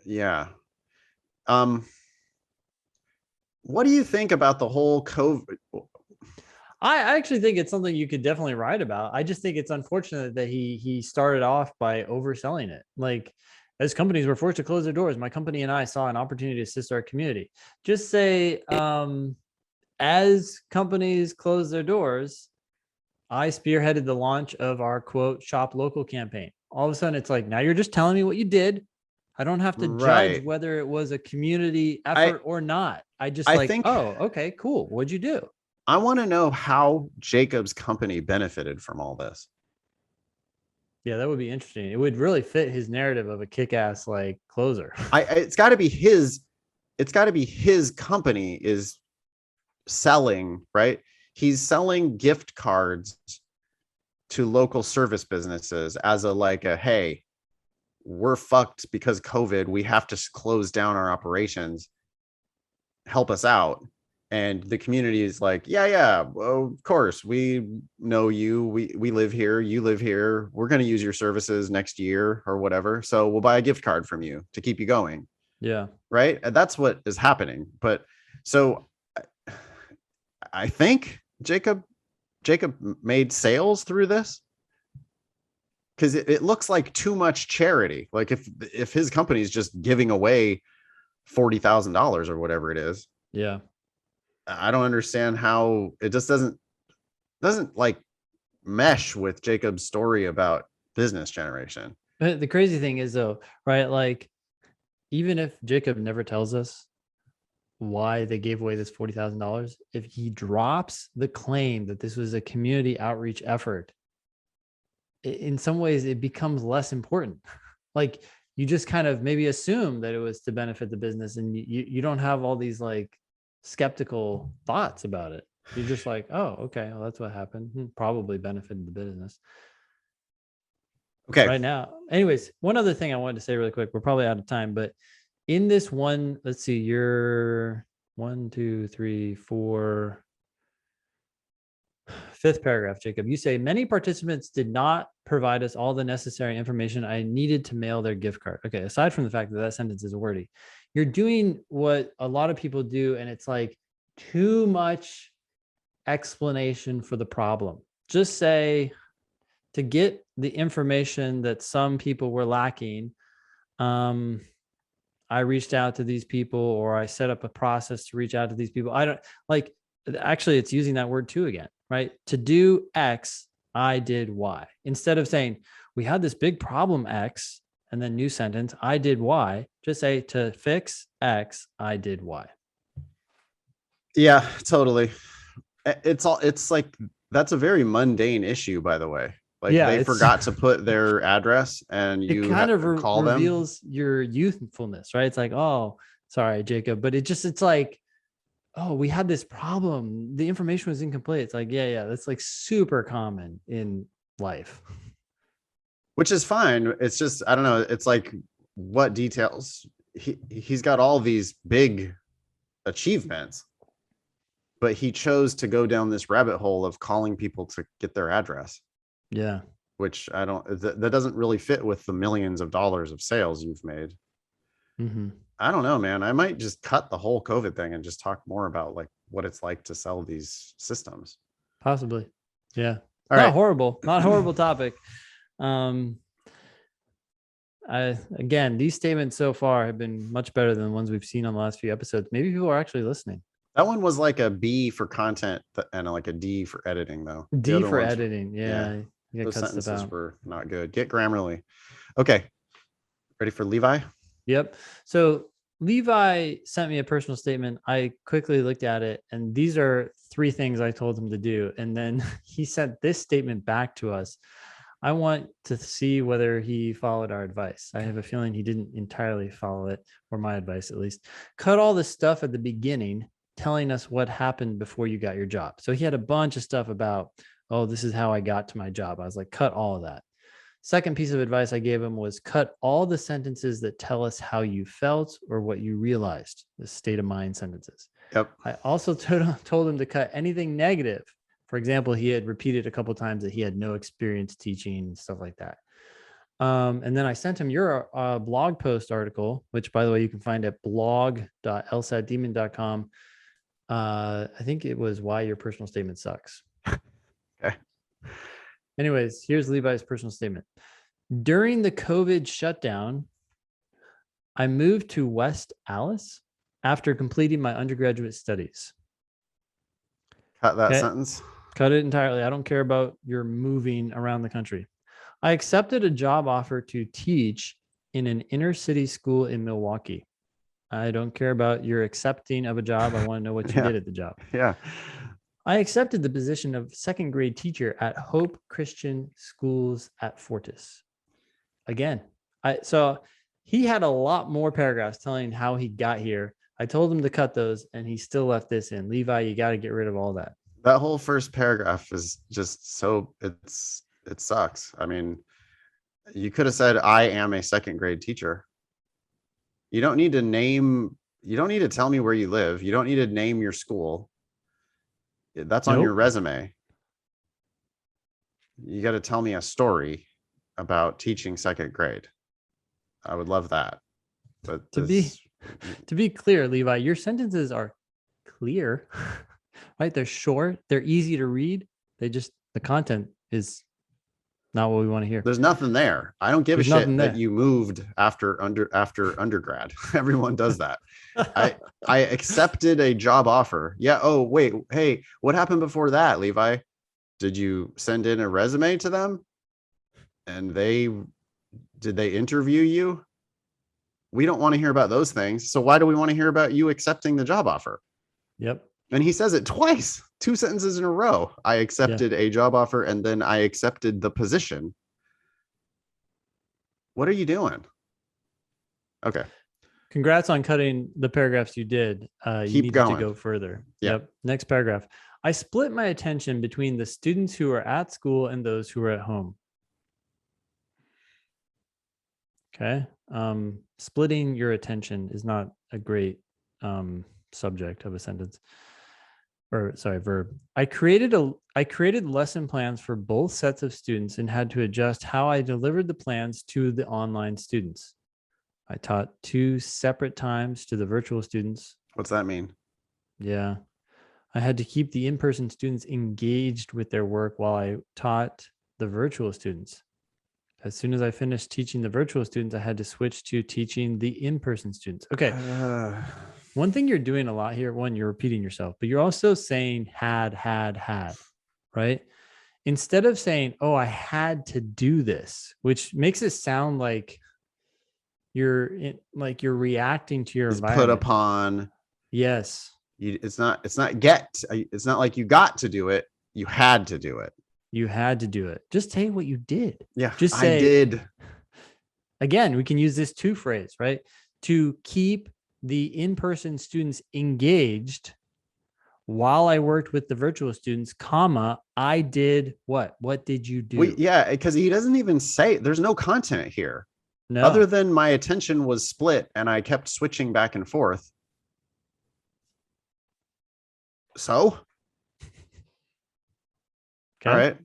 Yeah. what do you think about the whole COVID? I actually think it's something you could definitely write about. I just think it's unfortunate that he started off by overselling it. Like, as companies were forced to close their doors, my company and I saw an opportunity to assist our community. Just say, as companies close their doors, I spearheaded the launch of our quote shop local campaign. All of a sudden, it's like, now you're just telling me what you did. I don't have to judge Right. whether it was a community I effort or not. I just I like, think oh, okay, cool. What'd you do? I want to know how Jacob's company benefited from all this. Yeah, that would be interesting. It would really fit his narrative of a kick-ass like closer. It's got to be his. It's got to be his company is selling, right? He's selling gift cards to local service businesses as a like a hey, we're fucked because COVID. We have to close down our operations. Help us out. And the community is like, yeah, well, of course, we know you. We live here. You live here. We're going to use your services next year or whatever. So we'll buy a gift card from you to keep you going. Yeah. Right. And that's what is happening. But so I think Jacob made sales through this because it looks like too much charity. Like if his company is just giving away $40,000 or whatever it is, Yeah. I don't understand how it just doesn't like mesh with Jacob's story about business generation. But the crazy thing is though, right? Like, even if Jacob never tells us why they gave away this $40,000, if he drops the claim that this was a community outreach effort, in some ways it becomes less important. Like, you just kind of maybe assume that it was to benefit the business, and you don't have all these like skeptical thoughts about it. You're just like, oh, okay, well, that's what happened. Probably benefited the business. Okay. Right now. Anyways, one other thing I wanted to say really quick. We're probably out of time, but in this one, let's see, you're 1, 2, 3, 4, fifth paragraph, Jacob. You say many participants did not provide us all the necessary information I needed to mail their gift card. Okay, aside from the fact that that sentence is wordy, you're doing what a lot of people do, and it's like too much explanation for the problem. Just say, to get the information that some people were lacking, I reached out to these people, or I set up a process to reach out to these people. I don't like, actually, it's using that word too again, right? To do X, I did Y. Instead of saying, we had this big problem X, and then new sentence, I did Y, just say, to fix X, I did Y. Yeah, totally. It's like that's a very mundane issue, by the way. Like Yeah, they it's forgot to put their address and it you kind of call them. reveals your youthfulness, right? It's like, oh, sorry, Jacob, but it's like, oh, we had this problem. The information was incomplete. It's like, yeah, that's like super common in life. Which is fine. It's just I don't know. It's like what details he's got all these big achievements, but he chose to go down this rabbit hole of calling people to get their address, Yeah. which I don't that doesn't really fit with the millions of dollars of sales you've made. Mm-hmm. I don't know, man. I might just cut the whole COVID thing and just talk more about like what it's like to sell these systems. Possibly. Yeah. All Not right. horrible. Not horrible topic. Um, again, these statements so far have been much better than the ones we've seen on the last few episodes. Maybe people are actually listening. That one was like a B for content and like a D for editing, though. The D other for ones, editing. yeah, Yeah. You gotta those cut stuff sentences out. were not good. Get Grammarly. Okay. Ready for Levi? Yep. So Levi sent me a personal statement. I quickly looked at it, and these are three things I told him to do. And then he sent this statement back to us. I want to see whether he followed our advice. I have a feeling he didn't entirely follow it, or my advice at least. Cut all the stuff at the beginning, telling us what happened before you got your job. So he had a bunch of stuff about, oh, this is how I got to my job. I was like, cut all of that. Second piece of advice I gave him was cut all the sentences that tell us how you felt or what you realized, the state of mind sentences. Yep. I also told him to cut anything negative. For example, he had repeated a couple of times that he had no experience teaching, stuff like that. And then I sent him your blog post article, which, by the way, you can find at blog.lsatdemon.com. I think it was why your personal statement sucks. Okay. Anyways, here's Levi's personal statement. During the COVID shutdown, I moved to West Allis after completing my undergraduate studies. Cut that Okay. sentence. Cut it entirely. I don't care about your moving around the country. I accepted a job offer to teach in an inner city school in Milwaukee. I don't care about your accepting of a job. I want to know what you Yeah. did at the job. Yeah. I accepted the position of second grade teacher at Hope Christian Schools at Fortis. Again, so he had a lot more paragraphs telling how he got here. I told him to cut those and he still left this in. Levi, you got to get rid of all that. That whole first paragraph is just so it sucks. I mean, you could have said, I am a second grade teacher. You don't need to tell me where you live. You don't need to name your school. That's on your resume. You got to tell me a story about teaching second grade. I would love that. But to be clear, Levi, your sentences are clear, right? They're short. They're easy to read. The content is not what we want to hear. There's nothing there. I don't give a shit that you moved after undergrad. Everyone does that. I accepted a job offer. Yeah. Oh, wait. Hey, what happened before that, Levi? Did you send in a resume to them? And did they interview you? We don't want to hear about those things. So why do we want to hear about you accepting the job offer? Yep. And he says it twice, 2 sentences in a row. I accepted a job offer and then I accepted the position. What are you doing? Okay. Congrats on cutting the paragraphs you did. You need to go further. Yep. Next paragraph. I split my attention between the students who are at school and those who are at home. Okay. Splitting your attention is not a great subject of a sentence. Verb. I created lesson plans for both sets of students and had to adjust how I delivered the plans to the online students. I taught 2 separate times to the virtual students. What's that mean? Yeah. I had to keep the in-person students engaged with their work while I taught the virtual students. As soon as I finished teaching the virtual students, I had to switch to teaching the in-person students. Okay. One thing you're doing a lot here, you're repeating yourself, but you're also saying had, right? Instead of saying, oh, I had to do this, which makes it sound like you're reacting to your environment. Put upon. Yes. It's not like you got to do it. You had to do it. You had to do it. Just say what you did. Yeah. Just say, I did. Again, we can use this to phrase, right? To keep the in-person students engaged while I worked with the virtual students, I did what? What did you do? Because he doesn't even say, there's no content here. No. Other than my attention was split and I kept switching back and forth. So? Okay. All right.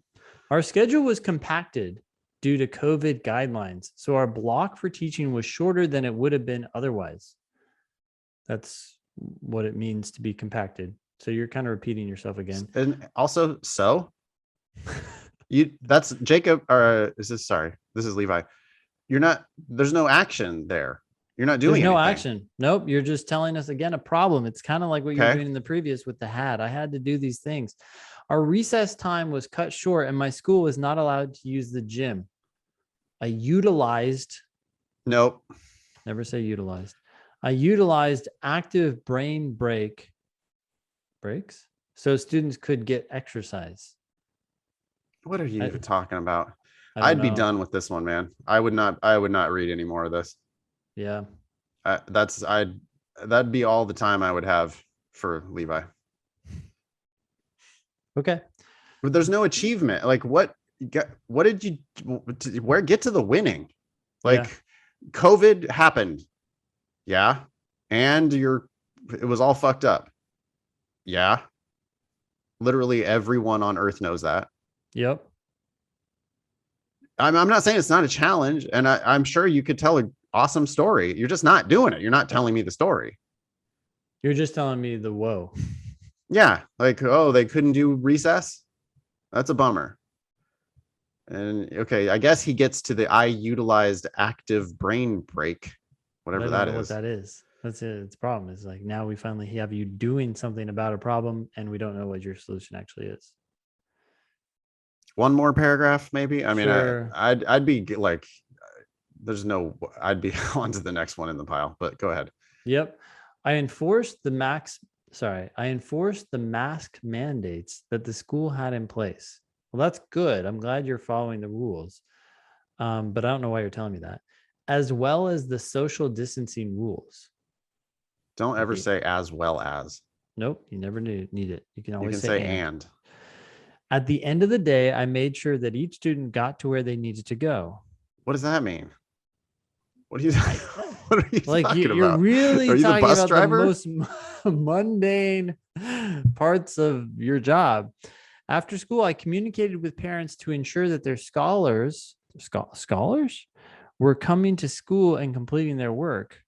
Our schedule was compacted due to COVID guidelines, so our block for teaching was shorter than it would have been otherwise. That's what it means to be compacted. So you're kind of repeating yourself again. And also, that's Jacob, or this is Levi. There's no action there. You're not doing anything. Action. Nope. You're just telling us again a problem. It's kind of like what you're doing in the previous with the had. I had to do these things. Our recess time was cut short and my school was not allowed to use the gym. I utilized. Nope. Never say utilized. I utilized active brain breaks so students could get exercise. What are you talking about? I'd be done with this one, man. I would not read any more of this. Yeah. That'd be all the time I would have for Levi. Okay. But there's no achievement. Like what did you, get to the winning? Like COVID happened. Yeah. And it was all fucked up. Yeah. Literally everyone on earth knows that. Yep. I'm not saying it's not a challenge. And I'm sure you could tell an awesome story. You're just not doing it. You're not telling me the story. You're just telling me the woe. Yeah, like, oh, they couldn't do recess. That's a bummer. And okay, I guess he gets to the I utilized active brain break, I whatever don't that know what is. that is. That's it. It's a problem. Is like now we finally have you doing something about a problem, and we don't know what your solution actually is. One more paragraph, maybe. I mean, Sure. I'd be like, there's no, I'd be on to the next one in the pile. But go ahead. Yep. I enforced the max. Sorry, I enforced the mask mandates that the school had in place. Well, that's good. I'm glad you're following the rules. But I don't know why you're telling me that. As well as the social distancing rules. Don't ever Okay. say as well as. Nope, you never need it. You can You always can say say and. and. At the end of the day, I made sure that each student got to where they needed to go. What does that mean? What are you I, what are you like talking you're about? really Are you the talking bus about the driver? most mundane parts of your job. After school, I communicated with parents to ensure that their scholars were coming to school and completing their work.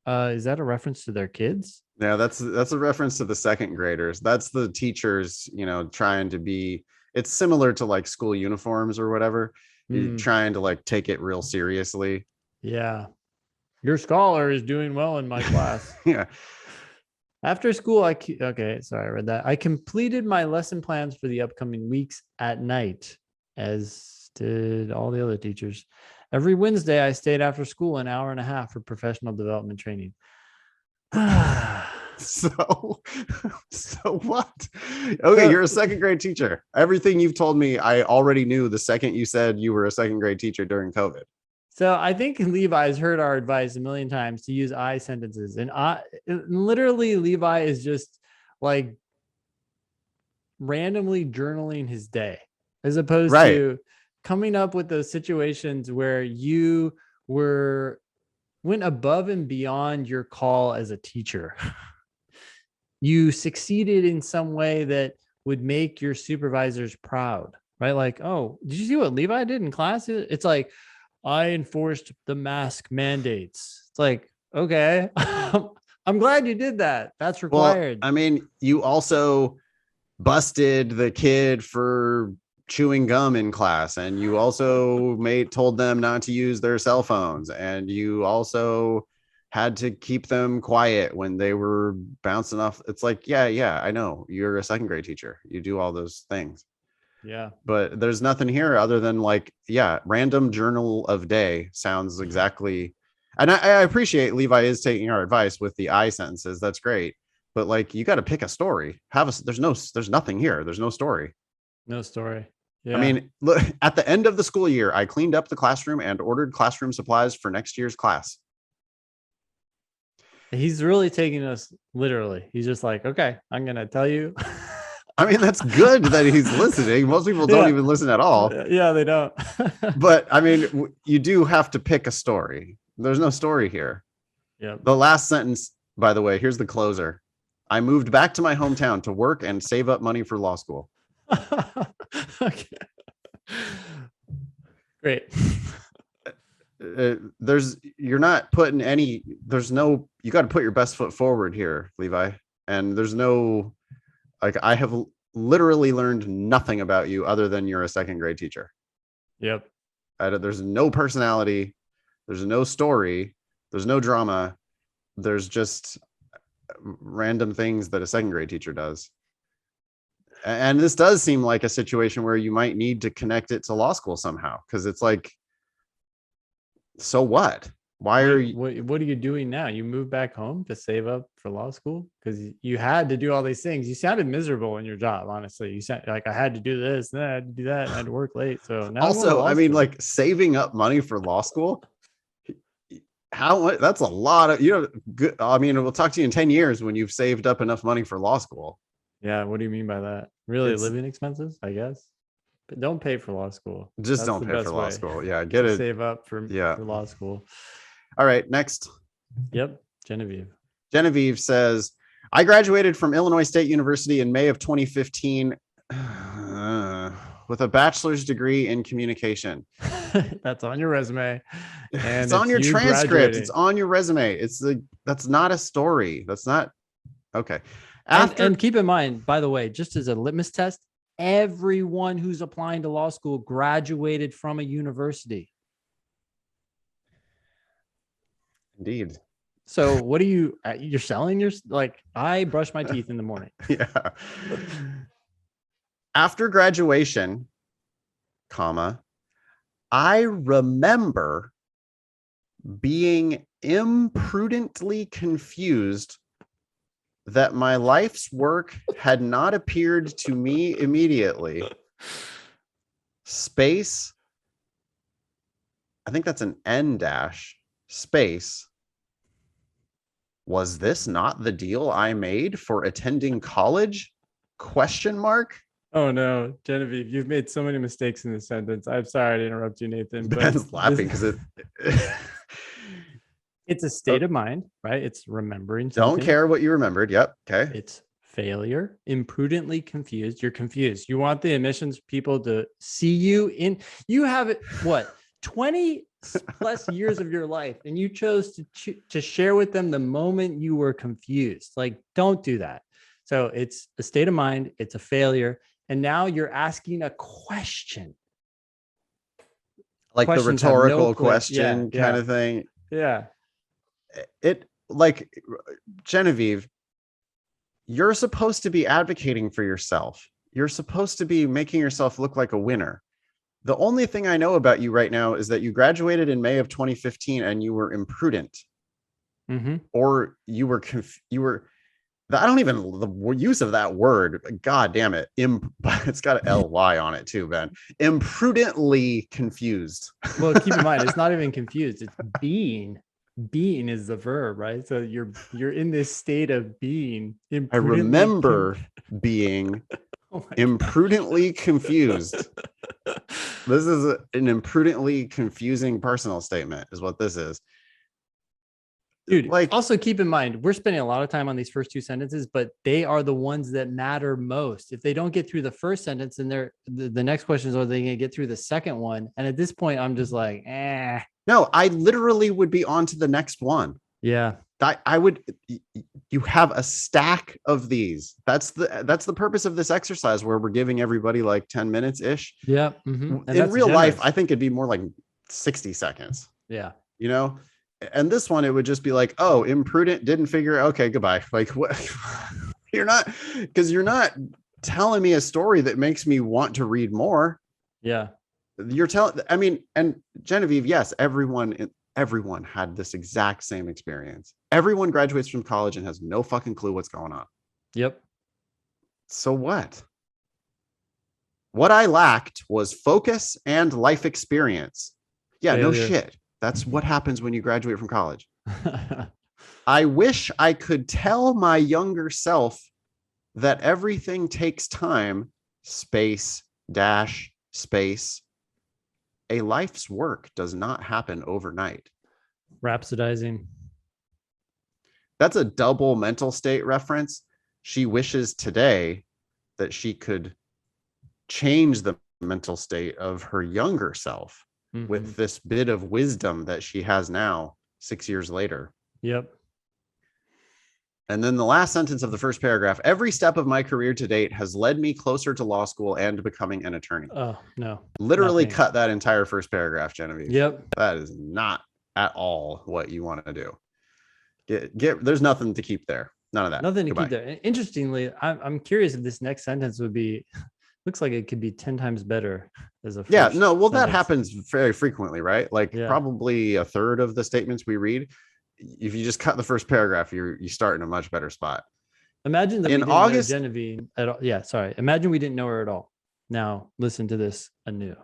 Is that a reference to their kids? Yeah, that's a reference to the second graders. That's the teachers, trying to be, it's similar to like school uniforms or whatever. You're Hmm. trying to like take it real seriously. Yeah. Your scholar is doing well in my class. Yeah. After school, okay, sorry, I read that. I completed my lesson plans for the upcoming weeks at night, as did all the other teachers. Every Wednesday, I stayed after school an hour and a half for professional development training. So, so what? Okay, So, you're a second grade teacher. Everything you've told me, I already knew the second you said you were a second grade teacher during COVID. so I think Levi's heard our advice a million times to use I sentences, and I literally Levi is just like randomly journaling his day, as opposed Right. to coming up with those situations where you were went above and beyond your call as a teacher. You succeeded in some way that would make your supervisors proud, right? Like, oh, did you see what Levi did in class? It's like, I enforced the mask mandates. It's like, okay, I'm glad you did that. That's Well, required. I mean, you also busted the kid for chewing gum in class, and you also told them not to use their cell phones, and you also had to keep them quiet when they were bouncing off. It's like, yeah, I know you're a second grade teacher, you do all those things, Yeah. but there's nothing here other than like, yeah, random journal of day sounds exactly. And I appreciate Levi is taking our advice with the I sentences. That's great. But like, you got to pick a story. There's nothing here. There's no story. No story. I Yeah. mean, look, at the end of the school year, I cleaned up the classroom and ordered classroom supplies for next year's class. He's really taking us literally. He's just like, okay, I'm going to tell you. I mean, that's good that he's listening. Most people don't Yeah. even listen at all. Yeah, they don't. But I mean, you do have to pick a story. There's no story here. Yep. The last sentence, by the way, here's the closer. I moved back to my hometown to work and save up money for law school. Okay. Great. You're not putting any, you got to put your best foot forward here, Levi. And there's no, like, I have literally learned nothing about you other than you're a second grade teacher. Yep. There's no personality. There's no story. There's no drama. There's just random things that a second grade teacher does. And this does seem like a situation where you might need to connect it to law school somehow, because it's like, so what? Why are you? What are you doing now? You moved back home to save up for law school because you had to do all these things. You sounded miserable in your job, honestly. You sound like I had to do this, and then I had to do that, and I had to work late. So now I'm going to Also, law I mean, school. like saving up money for law school. How that's a lot of, good. I mean, we'll talk to you in 10 years when you've saved up enough money for law school. Yeah, what do you mean by that? Really, It's living expenses, I guess. But don't pay for law school. just That's don't the pay for best law way school. Yeah, get to it. save up for Yeah. law school. All right, next. Yep, Genevieve. Genevieve says, I graduated from Illinois State University in May of 2015 with a bachelor's degree in communication. That's on your resume, and It's on your transcript. graduating. It's on your resume. That's not a story. That's not okay. After And keep in mind, by the way, just as a litmus test, everyone who's applying to law school graduated from a university. Indeed. So what are you're selling your, like, I brush my teeth in the morning. Yeah. After graduation, comma, I remember being imprudently confused that my life's work had not appeared to me immediately. Space, I think that's an N dash, space. Was this not the deal I made for attending college? Question mark. Oh no, Genevieve, you've made so many mistakes in this sentence. I'm sorry to interrupt you, Nathan. Ben's laughing because it it's a state of mind, right? It's remembering don't something. care what you remembered. Yep. Okay. It's failure, imprudently confused. You're confused. You want the admissions people to see you in, you have it, what, 20 plus years of your life, and you chose to share with them the moment you were confused. Like, don't do that. So it's a state of mind, it's a failure, and now you're asking a question, Like the questions have no rhetorical clue. question Yeah, kind of thing. yeah. It, like, Genevieve, you're supposed to be advocating for yourself. You're supposed to be making yourself look like a winner. The only thing I know about you right now is that you graduated in May of 2015 and you were imprudent. Or you were I don't even, the use of that word, God damn it. It's got an LY on it too, Ben. Imprudently confused. Well, keep in mind, it's not even confused. It's being. Being is the verb, right? So you're in this state of being. I remember being imprudently confused. This is an imprudently confusing personal statement is what this is. Dude, like, also keep in mind, we're spending a lot of time on these first two sentences, but they are the ones that matter most. If they don't get through the first sentence, then the next question is, are they going to get through the second one? And at this point, I'm just like, no, I literally would be on to the next one. Yeah. I would, you have a stack of these. That's the purpose of this exercise, where we're giving everybody like 10 minutes ish. Yeah. In real life, I think it'd be more like 60 seconds. Yeah. You know, and this one, it would just be like, oh, imprudent, didn't figure. Okay, goodbye. Like, what? You're not telling me a story that makes me want to read more. Yeah. You're telling, I mean, and Genevieve, yes, everyone had this exact same experience. Everyone graduates from college and has no fucking clue what's going on. Yep. So what? What I lacked was focus and life experience. Yeah, no shit. That's what happens when you graduate from college. I wish I could tell my younger self that everything takes time, space, dash, space. A life's work does not happen overnight. Rhapsodizing. That's a double mental state reference. She wishes today that she could change the mental state of her younger self with this bit of wisdom that she has now, 6 years later. Yep. And then the last sentence of the first paragraph: every step of my career to date has led me closer to law school and becoming an attorney. Oh, no. Literally nothing. Cut that entire first paragraph, Genevieve. Yep. That is not at all what you want to do. There's nothing to keep there. None of that. Nothing to keep there. Interestingly, I'm curious if this next sentence would be, looks like it could be 10 times better as a first no, well, sentence. that happens very frequently, right? Like probably a third of the statements we read, if you just cut the first paragraph, you start in a much better spot. Imagine that in August, know Genevieve at all. Yeah, sorry. Imagine we didn't know her at all. Now listen to this anew.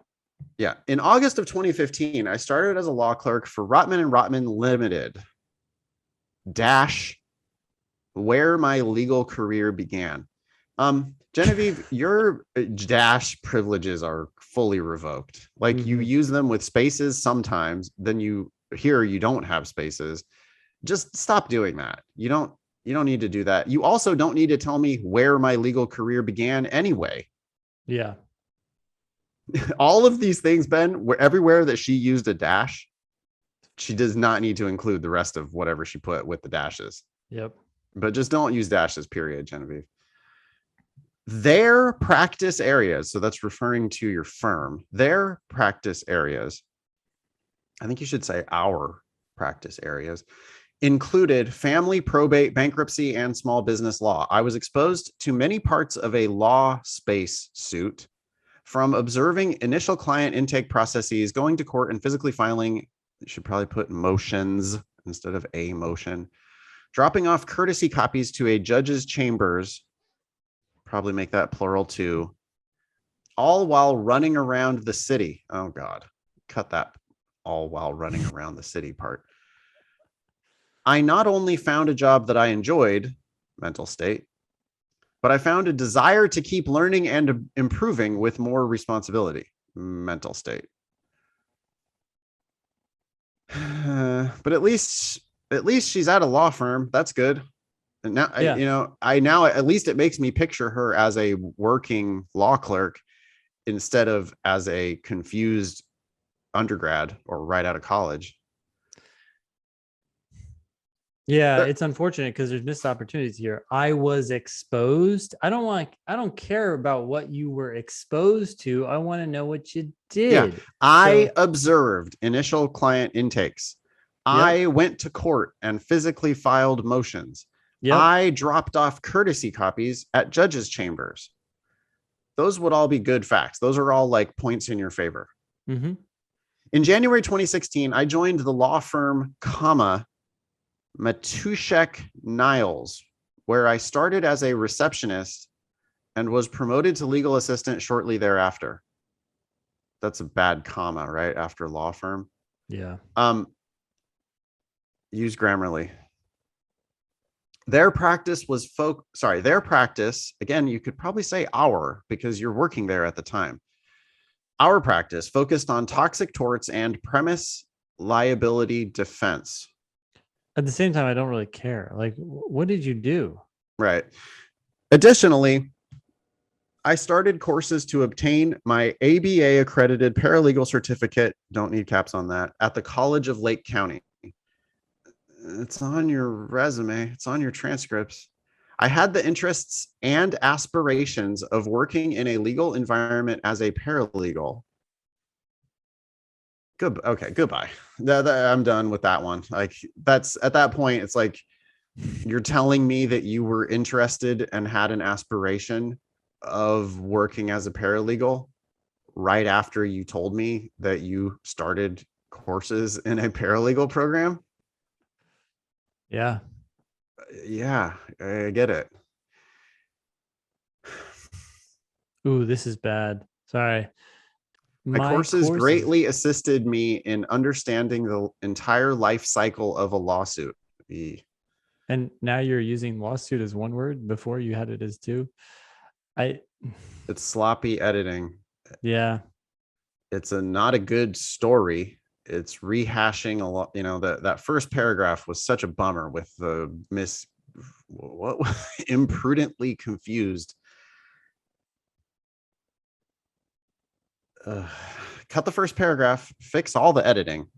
Yeah. In August of 2015, I started as a law clerk for Rotman and Rotman Limited. Dash, where my legal career began. Genevieve, your dash privileges are fully revoked. Like you use them with spaces sometimes, then you don't have spaces. Just stop doing that. You don't need to do that. You also don't need to tell me where my legal career began anyway. Yeah. All of these things, Ben, everywhere that she used a dash, she does not need to include the rest of whatever she put with the dashes. Yep. but just don't use dashes, period, Genevieve. Their practice areas, so that's referring to your firm, their practice areas, I think you should say our practice areas, included family, probate, bankruptcy, and small business law. I was exposed to many parts of a law space suit, from observing initial client intake processes, going to court, and physically filing. You should probably put motions instead of a motion. Dropping off courtesy copies to a judge's chambers, probably make that plural too, all while running around the city. Oh God, cut that all while running around the city part. I not only found a job that I enjoyed, mental state, but I found a desire to keep learning and improving with more responsibility, mental state. But at least she's at a law firm. That's good. And now, Yeah. I now at least it makes me picture her as a working law clerk instead of as a confused undergrad or right out of college. Yeah, it's unfortunate because there's missed opportunities here. I was exposed. I don't care about what you were exposed to. I want to know what you Yeah, did. I So, observed initial client intakes. yep. I went to court and physically filed motions. Yep. I dropped off courtesy copies at judges' chambers. Those would all be good facts. Those are all like points in your favor. Mm-hmm. In January 2016, I joined the law firm, Matushek Niles, where I started as a receptionist and was promoted to legal assistant shortly thereafter. That's a bad comma, right? After law firm. Yeah. Use Grammarly. Their practice, again, you could probably say our, because you're working there at the time. Our practice focused on toxic torts and premise liability defense. At the same time, I don't really care. Like, what did you do? Right. Additionally, I started courses to obtain my ABA accredited paralegal certificate, don't need caps on that, at the College of Lake County. It's on your resume, it's on your transcripts. I had the interests and aspirations of working in a legal environment as a paralegal. Good. Okay, goodbye. I'm done with that one. Like, that's at that point, it's like you're telling me that you were interested and had an aspiration of working as a paralegal right after you told me that you started courses in a paralegal program. Yeah. Yeah, I get it. Ooh, this is bad. Sorry. My courses greatly assisted me in understanding the entire life cycle of a lawsuit. And now you're using lawsuit as one word. Before you had it as two. It's sloppy editing. Yeah. It's not a good story. It's rehashing a lot. That first paragraph was such a bummer with the imprudently confused. Cut the first paragraph, fix all the editing.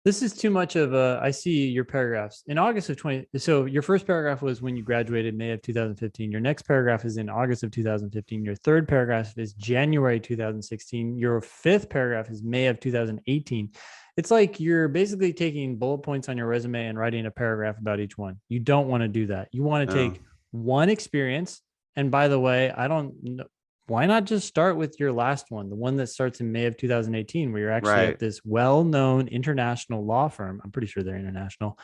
This is too much of a, I see your paragraphs in August of 20. So your first paragraph was when you graduated May of 2015. Your next paragraph is in August of 2015. Your third paragraph is January 2016. Your fifth paragraph is May of 2018. It's like you're basically taking bullet points on your resume and writing a paragraph about each one. You don't want to do that. You want to take one experience. And by the way, I don't know. Why not just start with your last one, the one that starts in May of 2018, where you're actually at this well-known international law firm. I'm pretty sure they're international.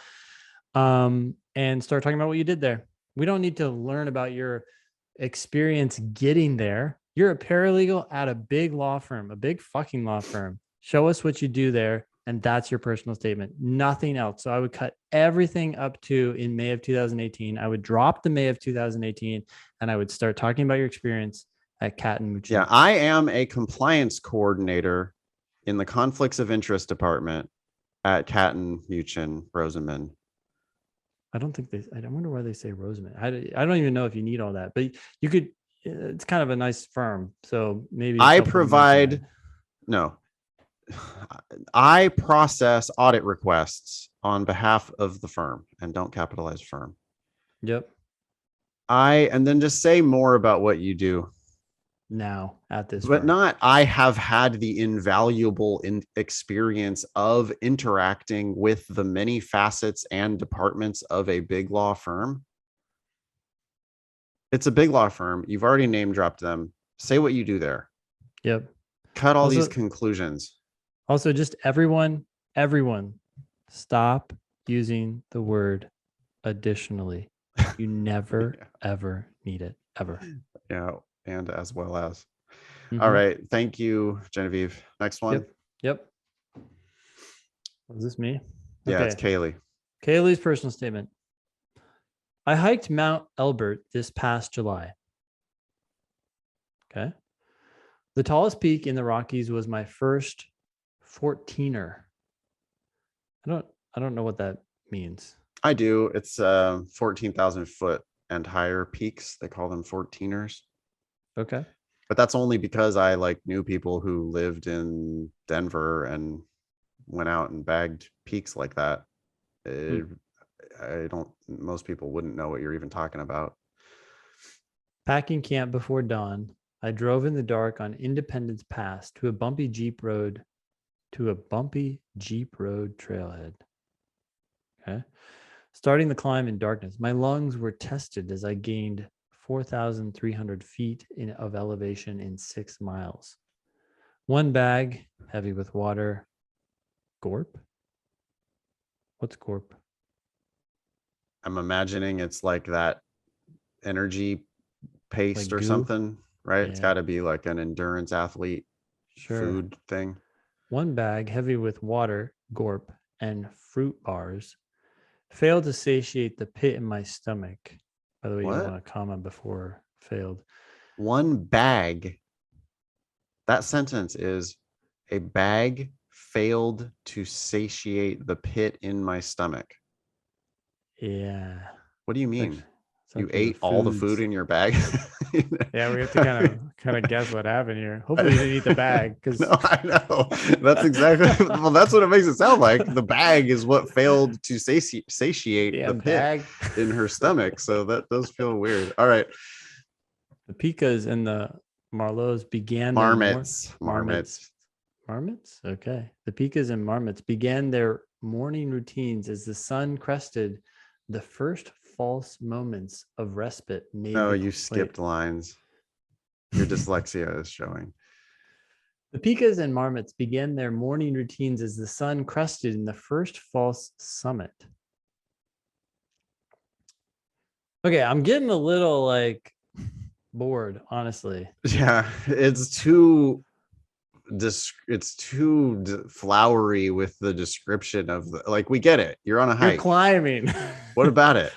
And start talking about what you did there. We don't need to learn about your experience getting there. You're a paralegal at a big law firm, a big fucking law firm. Show us what you do there. And that's your personal statement, nothing else. So I would cut everything up to in May of 2018. I would drop the May of 2018 and I would start talking about your experience at Cat and Muchin. Yeah, I am a compliance coordinator in the conflicts of interest department at Cat and Muchin Rosamond. I wonder why they say Rosamond. I don't even know if you need all that, but you could, it's kind of a nice firm. So maybe I process audit requests on behalf of the firm, and don't capitalize firm. Yep. And then just say more about what you do. Now at this But firm. not, I have had the invaluable experience of interacting with the many facets and departments of a big law firm. It's a big law firm. You've already name dropped them. Say what you do there. Yep. Cut all these Also, conclusions. also just everyone, stop using the word additionally. You never, ever need it, ever. Yeah. And as well as. All Mhm. right. Thank you, Genevieve. Next one. Yep. Was this me? Yeah, it's Okay. Kaylee. Kaylee's personal statement. I hiked Mount Elbert this past July. Okay. The tallest peak in the Rockies was my first 14er. I don't know what that means. I do. It's 14,000 foot and higher peaks. They call them 14ers. Okay. But that's only because I like knew people who lived in Denver and went out and bagged peaks like that. Most people wouldn't know what you're even talking about. Packing camp before dawn, I drove in the dark on Independence Pass to a bumpy Jeep road trailhead. Okay. Starting the climb in darkness, my lungs were tested as I gained 4,300 feet of elevation in 6 miles. One bag, heavy with water. Gorp? What's Gorp? I'm imagining it's like that energy paste Like or goo? something, right? Yeah. It's got to be like an endurance athlete food thing. One bag, heavy with water, Gorp, and fruit bars, failed to satiate the pit in my stomach. By the way, you don't What? want to comma before failed. One bag. That sentence is a bag failed to satiate the pit in my stomach. Yeah. What do you It's like mean? You something ate with all the food foods. in your bag? Yeah, we have to kind of guess what happened here. Hopefully, you didn't eat the bag because No, I know. That's exactly, well, that's what it makes it sound like. The bag is what failed to satiate the pit bag. in her stomach. So that does feel weird. All right. The Picas and the Marlows began Marmots. Marmots? Okay. The Picas and Marmots began their morning routines as the sun crested the first false moments of respite. No, you skipped lines. Your dyslexia is showing. The Picas and Marmots began their morning routines as the sun crested in the first false summit. Okay, I'm getting a little like bored, honestly. Yeah, it's too flowery with the description of the, like, we get it. You're on a hike. You're climbing. What about it?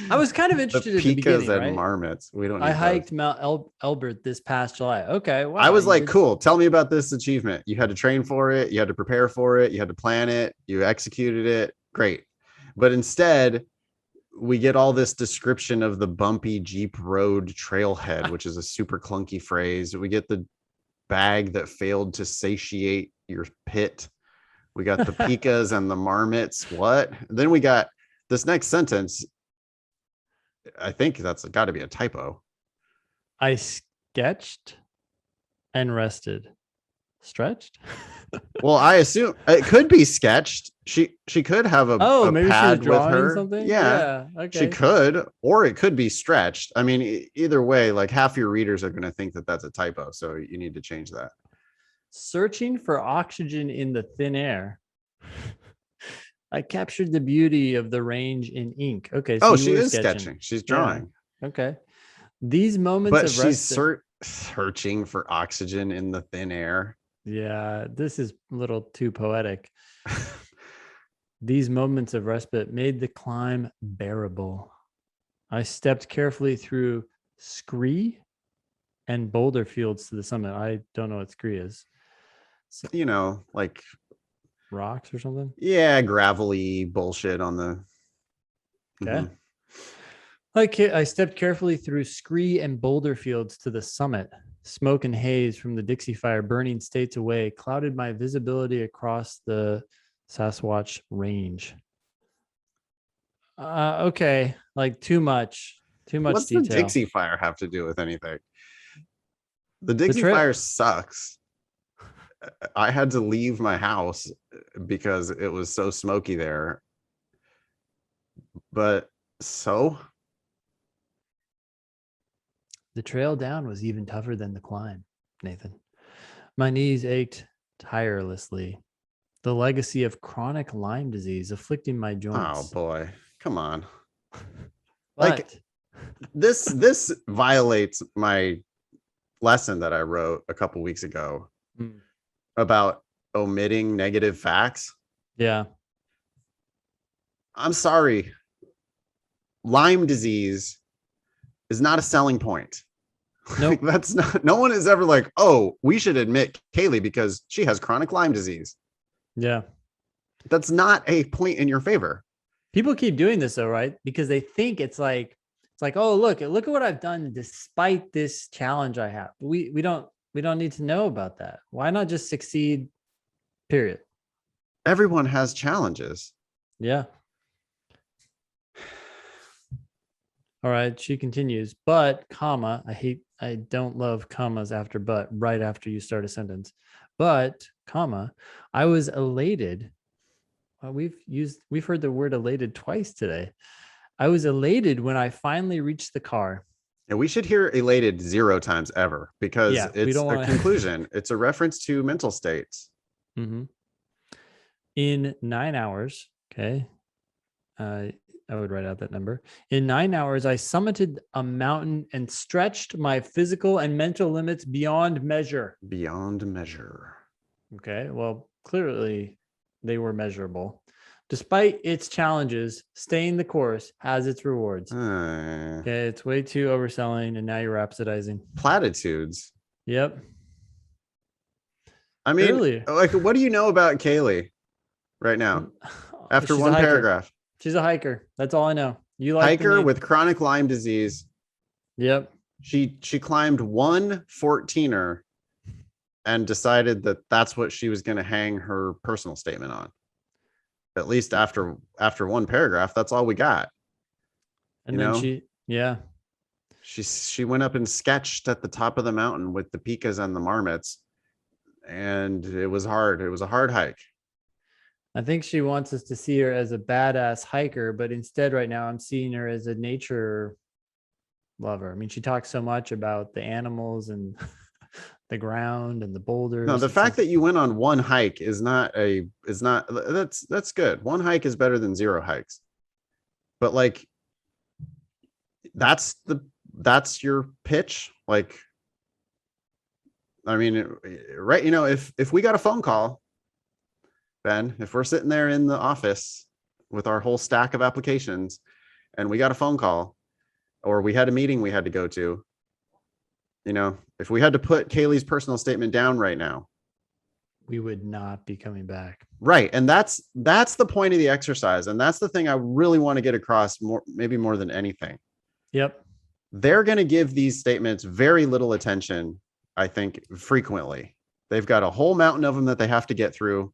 I was kind of interested at the beginning, and right? Marmots. We don't need I hiked those. Mount Elbert this past July. Okay, wow. I was like, cool. Tell me about this achievement. You had to train for it. You had to prepare for it. You had to plan it. You executed it. Great. But instead, we get all this description of the bumpy Jeep road trailhead, which is a super clunky phrase. We get the bag that failed to satiate your pit. We got the Picas and the Marmots. What? Then we got this next sentence. I think that's got to be a typo. I sketched and rested. Stretched? Well, I assume it could be sketched. She could have a maybe pad she was with drawing her. something. Yeah, Okay. she could, or it could be stretched. I mean, either way, like half your readers are going to think that that's a typo, so you need to change that. Searching for oxygen in the thin air. I captured the beauty of the range in ink. Okay, so she is sketching. She's drawing. Yeah. Okay. These moments but of she's searching for oxygen in the thin air. Yeah, this is a little too poetic. These moments of respite made the climb bearable. I stepped carefully through scree and boulder fields to the summit. I don't know what scree is. So, like rocks or something? Yeah, gravelly bullshit on the... Okay. I stepped carefully through scree and boulder fields to the summit. Smoke and haze from the Dixie fire burning states away clouded my visibility across the Sasquatch Range. Okay, like too much What's the detail. Dixie Fire have to do with anything? The The Dixie trail. Fire sucks. I had to leave my house because it was so smoky there. But so The trail down was even tougher than the climb, Nathan. My knees ached tirelessly. The legacy of chronic Lyme disease afflicting my oh joints. boy, come on. Like But this violates my lesson that I wrote a couple weeks ago about omitting negative facts. yeah, I'm sorry. Lyme disease is not a selling point. nope. That's not, no one is ever like, oh, we should admit Kaylee because she has chronic Lyme disease. Yeah. That's not a point in your favor. People keep doing this though, right? Because they think it's like, oh, look at what I've done despite this challenge I have. We don't need to know about that. Why not just succeed? Period. Everyone has challenges. Yeah. All right. She continues, but comma, I don't love commas after but right after you start a sentence. But comma, I was elated. We've heard the word elated twice today. I was elated when I finally reached the car. And we should hear elated 0 times ever because Yeah, we it's don't a want conclusion. It's a reference to mental states. Mm-hmm. In 9 hours, okay, I would write out that number. In 9 hours, I summited a mountain and stretched my physical and mental limits beyond measure. Beyond measure. Okay, well, clearly they were measurable. Despite its challenges, staying the course has its rewards. Okay, it's way too overselling, and now you're rhapsodizing. Platitudes. Yep. I mean, like, what do you know about Kaylee right now? After She's one a hiker. paragraph. She's a hiker. That's all I know. You like hiker with chronic Lyme disease. Yep. She climbed one 14er and decided that that's what she was going to hang her personal statement on. At least after one paragraph, that's all we got. And then she went up and sketched at the top of the mountain with the pikas and the marmots, and it was hard. It was a hard hike. I think she wants us to see her as a badass hiker, but instead right now I'm seeing her as a nature lover. I mean, she talks so much about the animals and the ground and the boulders. No, the fact that you went on one hike that's good. One hike is better than 0 hikes. But like that's your pitch. Like, I mean, right, if we got a phone call, Ben, if we're sitting there in the office with our whole stack of applications and we got a phone call or we had a meeting we had to go to, if we had to put Kaylee's personal statement down right now, we would not be coming back. Right. And that's the point of the exercise. And that's the thing I really want to get across maybe more than anything. Yep. They're going to give these statements very little attention, I think, frequently. They've got a whole mountain of them that they have to get through.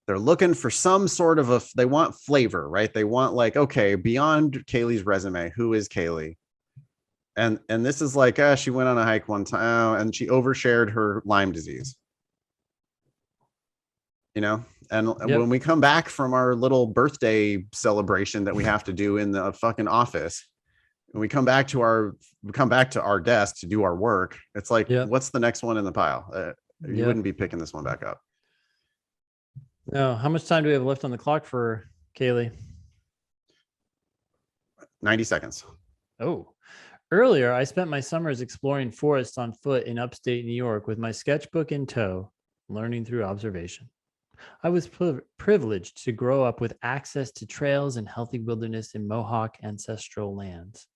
They're looking for some sort of they want flavor, right? They want like, okay, beyond Kaylee's resume, who is Kaylee? And this is like, she went on a hike one time and she overshared her Lyme disease. And when we come back from our little birthday celebration that we have to do in the fucking office, and we come back to our desk to do our work, it's like, what's the next one in the pile? You wouldn't be picking this one back up. No. How much time do we have left on the clock for Kaylee? 90 seconds. Oh, earlier I spent my summers exploring forests on foot in upstate New York with my sketchbook in tow, learning through observation. I was privileged to grow up with access to trails and healthy wilderness in Mohawk ancestral lands.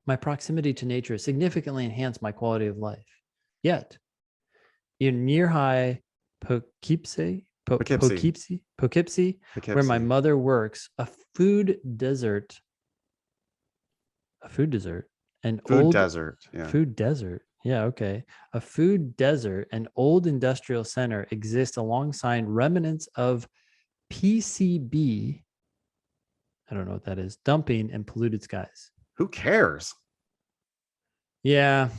My proximity to nature significantly enhanced my quality of life. Yet, in near-high Poughkeepsie, where my mother works, a food desert, food desert Yeah, okay. A food desert and old industrial center exist alongside remnants of PCB. I don't know what that is. Dumping and polluted skies. Who cares? Yeah.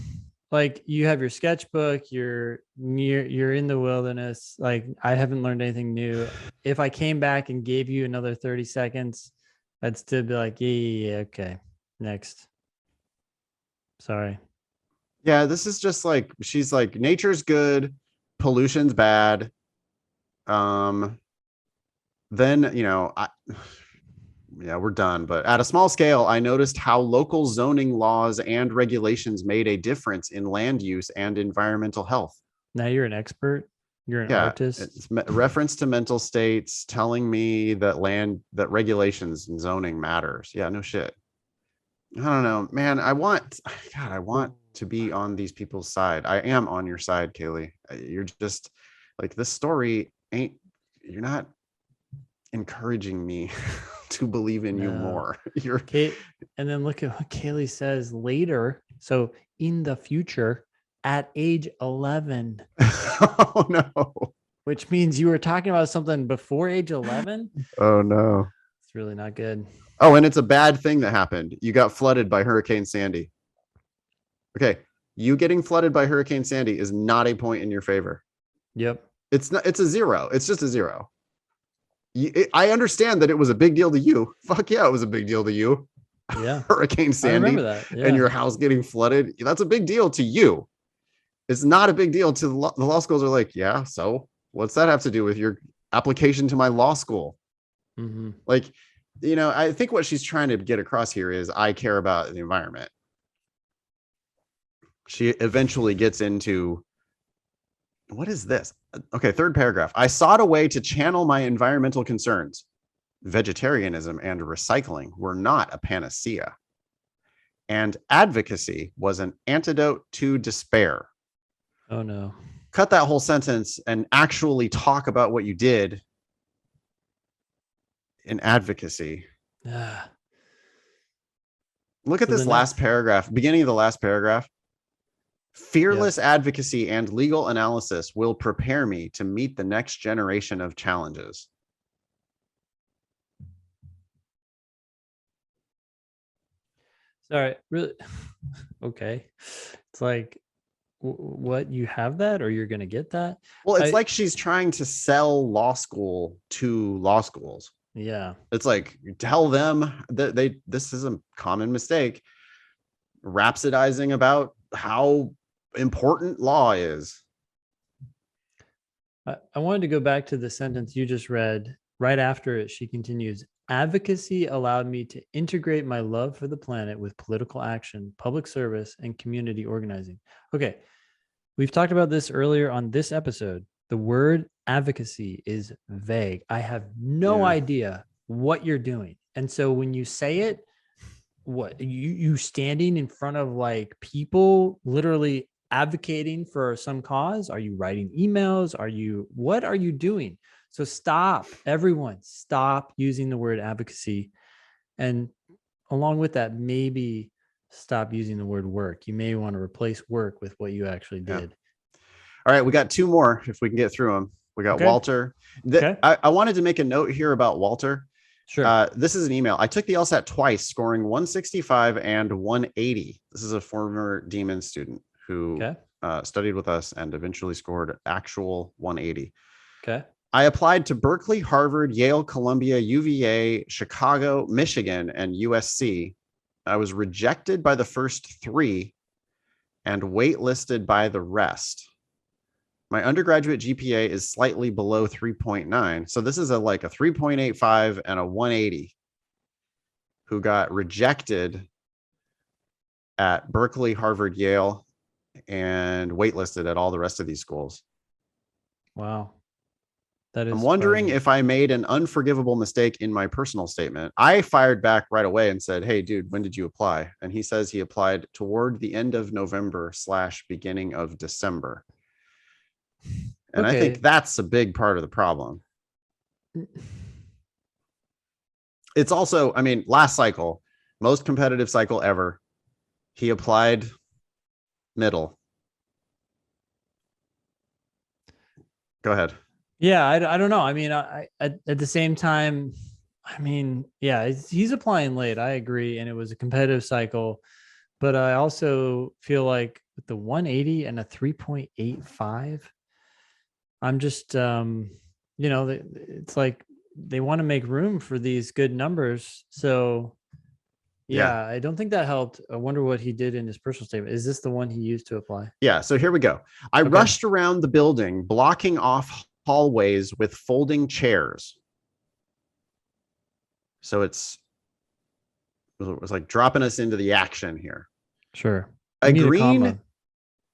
Like you have your sketchbook, you're in the wilderness. Like I haven't learned anything new. If I came back and gave you another 30 seconds, I'd still be like, yeah, okay. Next. Sorry. Yeah, this is just like she's like nature's good, pollution's bad. Um, then yeah, we're done. But at a small scale, I noticed how local zoning laws and regulations made a difference in land use and environmental health. Now you're an expert. You're an Yeah, artist. it's reference to mental states, telling me that regulations and zoning matters. Yeah, no shit. I don't know, man. I want to be on these people's side. I am on your side, Kaylee. You're just like this story ain't. You're not encouraging me to believe in you No. more. You're Kate, and then look at what Kaylee says later. So in the future, at age 11, oh no. which means you were talking about something before age 11. Oh no. It's really not good. Oh, and it's a bad thing that happened. You got flooded by Hurricane Sandy. Okay. You getting flooded by Hurricane Sandy is not a point in your favor. Yep. It's not, it's a zero. It's just a zero. I understand that it was a big deal to you. Fuck yeah, it was a big deal to you. Yeah. Hurricane I remember Sandy that. Yeah. and your house getting flooded. That's a big deal to you. It's not a big deal to the law schools are like, yeah, so what's that have to do with your application to my law school? Mm-hmm. Like, I think what she's trying to get across here is I care about the environment. She eventually gets into what is this? Okay, third paragraph. I sought a way to channel my environmental concerns. Vegetarianism and recycling were not a panacea. And advocacy was an antidote to despair. Oh no. Cut that whole sentence and actually talk about what you did in advocacy. Ah. Look at So this last paragraph, beginning of the last paragraph. Fearless advocacy and legal analysis will prepare me to meet the next generation of challenges. Sorry. Really? Okay. It's like, what, you have that or you're going to get that? Well, it's like she's trying to sell law school to law schools. Yeah. It's like, tell them that this is a common mistake, rhapsodizing about how important law is. I wanted to go back to the sentence you just read. Right after it, she continues, advocacy allowed me to integrate my love for the planet with political action, public service, and community organizing. Okay. We've talked about this earlier on this episode. The word advocacy is vague. I have no idea what you're doing. And so when you say it, what you standing in front of like people literally advocating for some cause? Are you writing emails? What are you doing? So stop, everyone, stop using the word advocacy. And along with that, maybe stop using the word work. You may want to replace work with what you actually did. All right, we got two more if we can get through them. We got Walter. I wanted to make a note here about Walter. Sure. This is an email. I took the LSAT twice, scoring 165 and 180. This is a former Demon student who studied with us and eventually scored actual 180. Okay. I applied to Berkeley, Harvard, Yale, Columbia, UVA, Chicago, Michigan, and USC. I was rejected by the first three and waitlisted by the rest. My undergraduate GPA is slightly below 3.9. So this is like a 3.85 and a 180 who got rejected at Berkeley, Harvard, Yale, and waitlisted at all the rest of these schools. Wow. That is. I'm wondering if I made an unforgivable mistake in my personal statement. I fired back right away and said, hey, dude, when did you apply? And he says he applied toward the end of November / beginning of December. And I think that's a big part of the problem. It's also, I mean, last cycle, most competitive cycle ever, he applied middle. Go ahead. Yeah, I don't know. I mean, at the same time, I mean, yeah, he's applying late. I agree, and it was a competitive cycle, but I also feel like with the 180 and a 3.85, I'm just, it's like they want to make room for these good numbers. So Yeah. yeah, I don't think that helped. I wonder what he did in his personal statement. Is this the one he used to apply? Yeah. So here we go. I Okay, rushed around the building, blocking off hallways with folding chairs. So it was like dropping us into the action here. sure. You A need a Green comma.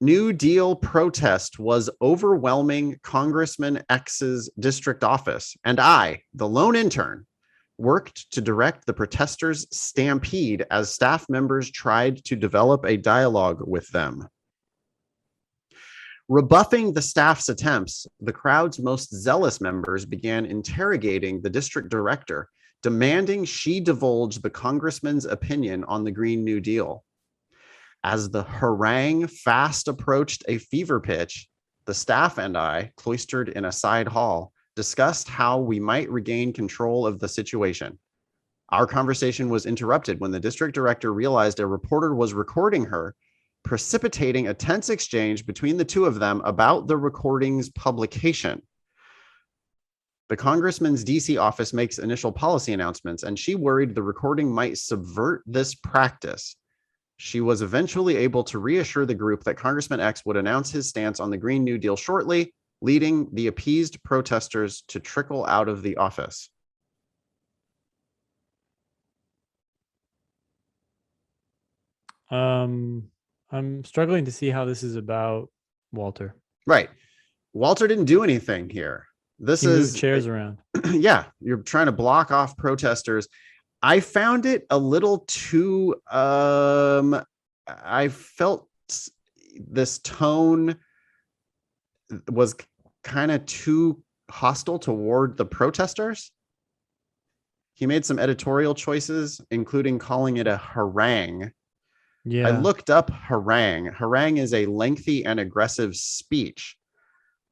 New Deal protest was overwhelming Congressman X's district office, and I, the lone intern, worked to direct the protesters' stampede as staff members tried to develop a dialogue with them. Rebuffing the staff's attempts, the crowd's most zealous members began interrogating the district director, demanding she divulge the congressman's opinion on the Green New Deal. As the harangue fast approached a fever pitch, the staff and I, cloistered in a side hall, discussed how we might regain control of the situation. Our conversation was interrupted when the district director realized a reporter was recording her, precipitating a tense exchange between the two of them about the recording's publication. The congressman's DC office makes initial policy announcements, and she worried the recording might subvert this practice. She was eventually able to reassure the group that Congressman X would announce his stance on the Green New Deal shortly, leading the appeased protesters to trickle out of the office. Um, I'm struggling to see how this is about Walter. Right. Walter didn't do anything here. This He moved is, chairs around. yeah, you're trying to block off protesters. I found it a little too, I felt this tone was kind of too hostile toward the protesters. He made some editorial choices, including calling it a harangue. I Yeah, looked up harangue. Harangue is a lengthy and aggressive speech.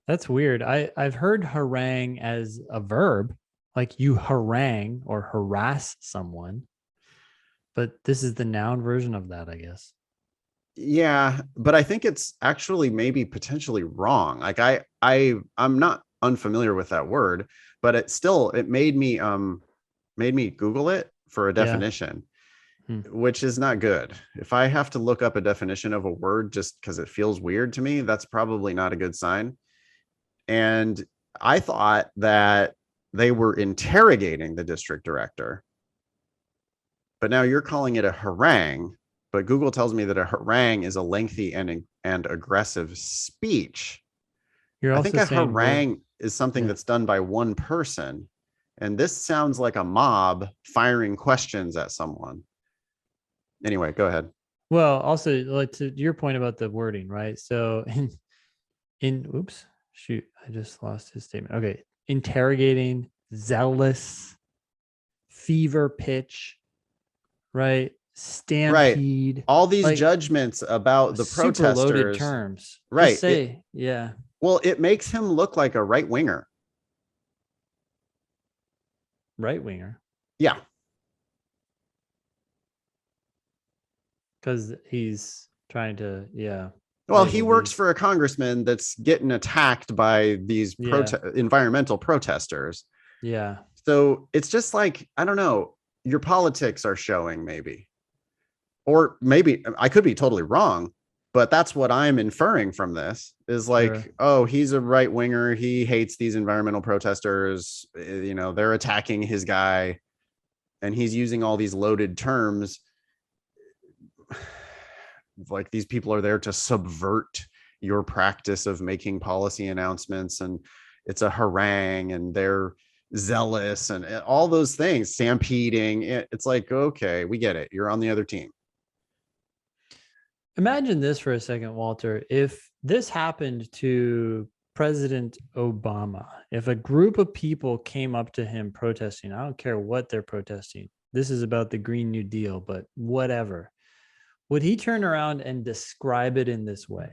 that's weird. I've heard harangue as a verb, like you harangue or harass someone, but this is the noun version of that, I guess. Yeah, but I think it's actually maybe potentially wrong. Like I'm not unfamiliar with that word, but it made me Google it for a Yeah. definition, Hmm. which is not good. If I have to look up a definition of a word just because it feels weird to me, that's probably not a good sign. And I thought that they were interrogating the district director, but now you're calling it a harangue. But Google tells me that a harangue is a lengthy and aggressive speech. You're I think also a saying we're, harangue is something yeah. that's done by one person. And this sounds like a mob firing questions at someone. Anyway, go ahead. Well, also like to your point about the wording, right? So in oops, shoot, I just lost his statement. Okay. Interrogating, zealous, fever pitch, right? Right. Stampede, All these like judgments about the super loaded protesters. terms. Just Right. say, yeah, Well, it makes him look like a right winger. right winger, Yeah. because he's trying to, yeah, Well, he label works these. for a congressman that's getting attacked by these Yeah, environmental protesters. yeah. So it's just like, I don't know, your politics are showing maybe. Or maybe I could be totally wrong, but that's what I'm inferring from this is Sure. like, oh, he's a right winger. He hates these environmental protesters. They're attacking his guy and he's using all these loaded terms. Like these people are there to subvert your practice of making policy announcements, and it's a harangue and they're zealous and all those things, stampeding. It's like, okay, we get it. You're on the other team. Imagine this for a second, Walter. If this happened to President Obama, if a group of people came up to him protesting, I don't care what they're protesting. This is about the Green New Deal, but whatever. Would he turn around and describe it in this way?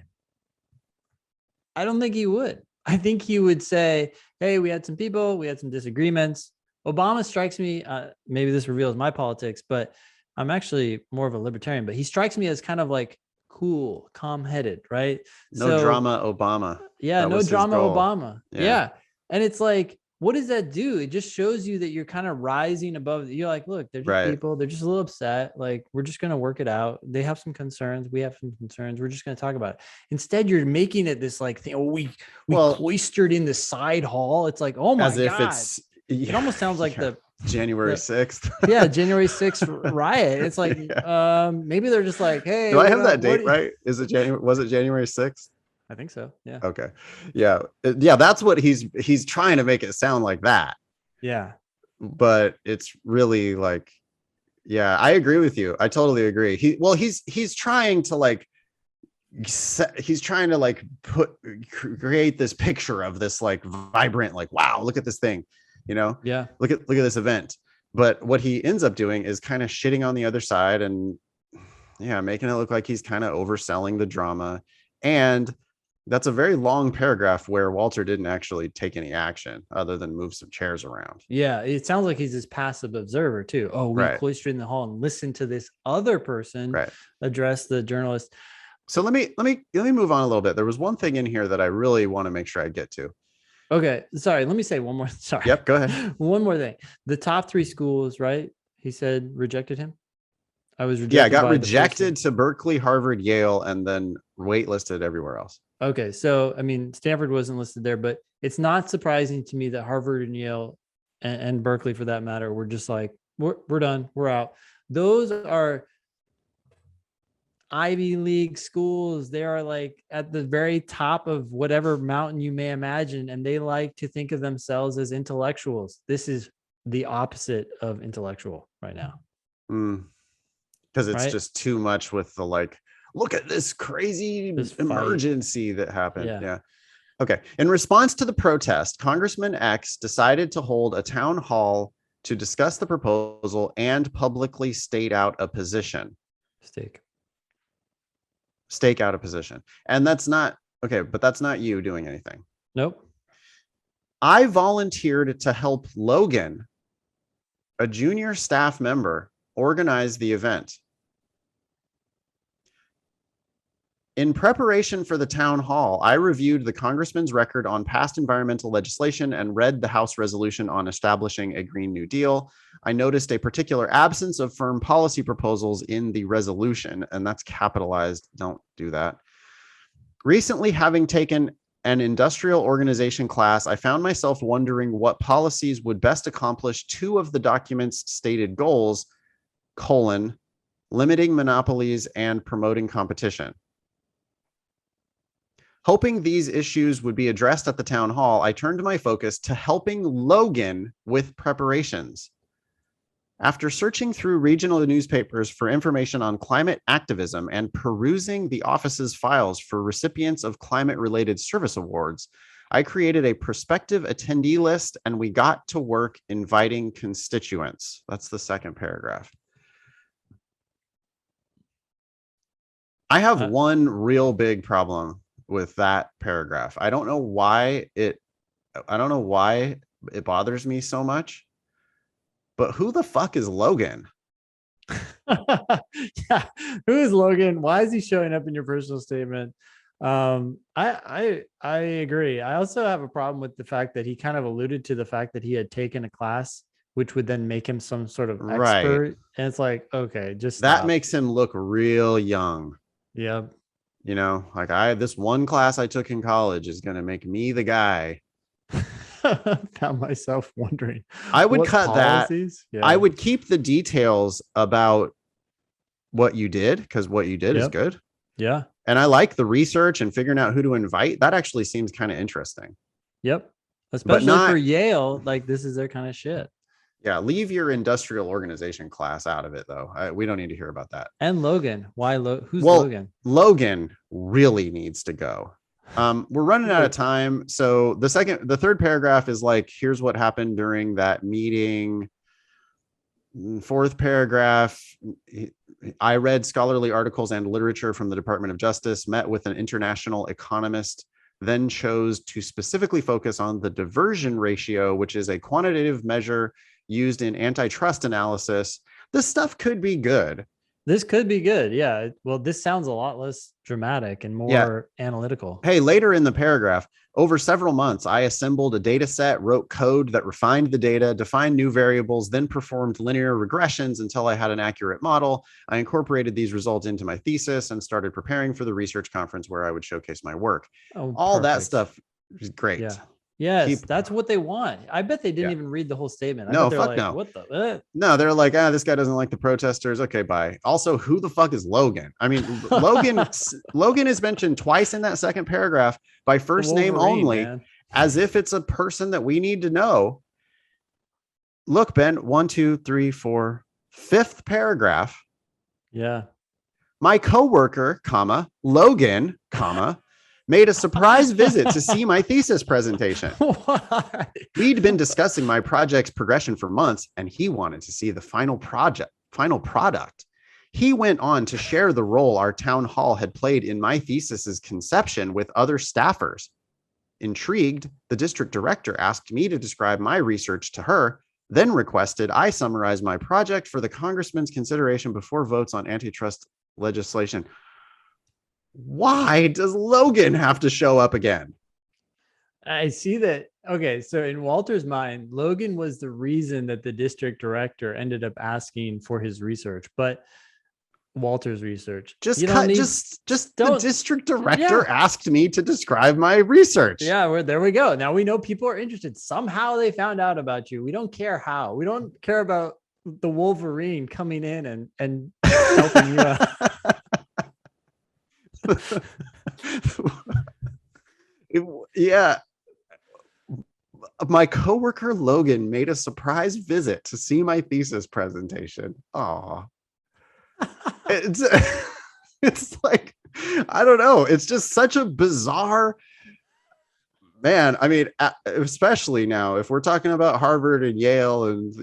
I don't think he would. I think he would say, hey, we had some people, we had some disagreements. Obama strikes me, maybe this reveals my politics, but I'm actually more of a libertarian, but he strikes me as kind of like cool, calm headed, right? No So drama, Obama. yeah, That no was his drama, goal. Obama. Yeah. Yeah. And it's like, what does that do? It just shows you that you're kind of rising above. You're like, look, they're just Right. people. They're just a little upset. Like, we're just going to work it out. They have some concerns. We have some concerns. We're just going to talk about it. Instead, you're making it this like thing. Oh, we Well, cloistered in the side hall. It's like, oh my as if God. it's It almost sounds like yeah, January 6th. yeah, January 6th riot. It's like, Yeah. maybe they're just like, hey, Do I what have up? that date right? Is it January? Was it January 6th? I think so. Yeah. Okay. Yeah. Yeah. That's what he's trying to make it sound like that. Yeah. But it's really like, yeah, I agree with you. I totally agree. He's trying to like, he's trying to like create this picture of this like vibrant, like, wow, look at this thing, Yeah. look at this event. But what he ends up doing is kind of shitting on the other side and yeah, making it look like he's kind of overselling the drama. And that's a very long paragraph where Walter didn't actually take any action other than move some chairs around. Yeah, it sounds like he's this passive observer too. Oh, we Right. cloistered in the hall and listened to this other person Right. address the journalist. So let me move on a little bit. There was one thing in here that I really want to make sure I get to. Okay, sorry. Let me say one more. Sorry. Yep, go ahead. One more thing. The top 3 schools, right? He said rejected him. I was rejected. Yeah, I got rejected to Berkeley, Harvard, Yale, and then waitlisted everywhere else. Okay, so I mean, Stanford wasn't listed there, but it's not surprising to me that Harvard and Yale and Berkeley, for that matter, were just like, we're done, we're out. Those are Ivy League schools. They are like at the very top of whatever mountain you may imagine, and they like to think of themselves as intellectuals. This is the opposite of intellectual right now. Because it's right? just too much with the like, look at this crazy emergency that happened. Yeah. Okay. In response to the protest, Congressman X decided to hold a town hall to discuss the proposal and publicly state out a position. Stake out a position. And that's not, okay, but that's not you doing anything. Nope. I volunteered to help Logan, a junior staff member, organize the event. In preparation for the town hall, I reviewed the congressman's record on past environmental legislation and read the House resolution on establishing a Green New Deal. I noticed a particular absence of firm policy proposals in the resolution, and that's capitalized. Don't do that. Recently, having taken an industrial organization class, I found myself wondering what policies would best accomplish 2 of the document's stated goals, limiting monopolies and promoting competition. Hoping these issues would be addressed at the town hall, I turned my focus to helping Logan with preparations. After searching through regional newspapers for information on climate activism and perusing the office's files for recipients of climate-related service awards, I created a prospective attendee list and we got to work inviting constituents. That's the second paragraph. I have one real big problem with that paragraph. I don't know why it bothers me so much, but who the fuck is Logan? Yeah, who is Logan? Why is he showing up in your personal statement? I agree. I also have a problem with the fact that he kind of alluded to the fact that he had taken a class which would then make him some sort of expert. Right. And it's like, okay, just stop. That makes him look real young. Yeah. You know, like this one class I took in college is going to make me the guy. Found myself wondering. I would cut policies? That. Yeah. I would keep the details about what you did, because what you did is good. Yeah. And I like the research and figuring out who to invite. That actually seems kind of interesting. Yep. Especially for Yale, like this is their kind of shit. Yeah, leave your industrial organization class out of it, though. We don't need to hear about that. And Logan, why? Who's Logan? Logan really needs to go. We're running out of time. So the third paragraph is like, here's what happened during that meeting. Fourth paragraph, I read scholarly articles and literature from the Department of Justice, met with an international economist then chose to specifically focus on the diversion ratio, which is a quantitative measure used in antitrust analysis. This stuff could be good. This could be good. Yeah. Well, this sounds a lot less dramatic and Yeah. more analytical. Hey, later in the paragraph, over several months, I assembled a data set, wrote code that refined the data, defined new variables, then performed linear regressions until I had an accurate model. I incorporated these results into my thesis and started preparing for the research conference where I would showcase my work. Oh, All that perfect. stuff is great. Yeah. Yes, Keep, that's what they want. I bet they didn't yeah. even read the whole statement. I No, bet they're fuck like, no. what the? No, they're like, this guy doesn't like the protesters. Okay, bye. Also, who the fuck is Logan? I mean, Logan is mentioned twice in that second paragraph by first name only, man. as if it's a person that we need to know. Look, Ben, 1, 2, 3, 4, fifth paragraph. Yeah. My coworker, comma, Logan, comma, made a surprise visit to see my thesis presentation. Why? We'd been discussing my project's progression for months, and he wanted to see the final product. He went on to share the role our town hall had played in my thesis's conception with other staffers. Intrigued, the district director asked me to describe my research to her, then requested I summarize my project for the congressman's consideration before votes on antitrust legislation. Why does Logan have to show up again? I see that. Okay. So in Walter's mind, Logan was the reason that the district director ended up asking for his research, but Walter's research. Just the district director Yeah. asked me to describe my research. Yeah, there we go. Now we know people are interested. Somehow they found out about you. We don't care how. We don't care about the Wolverine coming in and helping you out. Yeah. My coworker Logan made a surprise visit to see my thesis presentation. Oh, it's like, I don't know. It's just such a bizarre, man. I mean, especially now, if we're talking about Harvard and Yale and,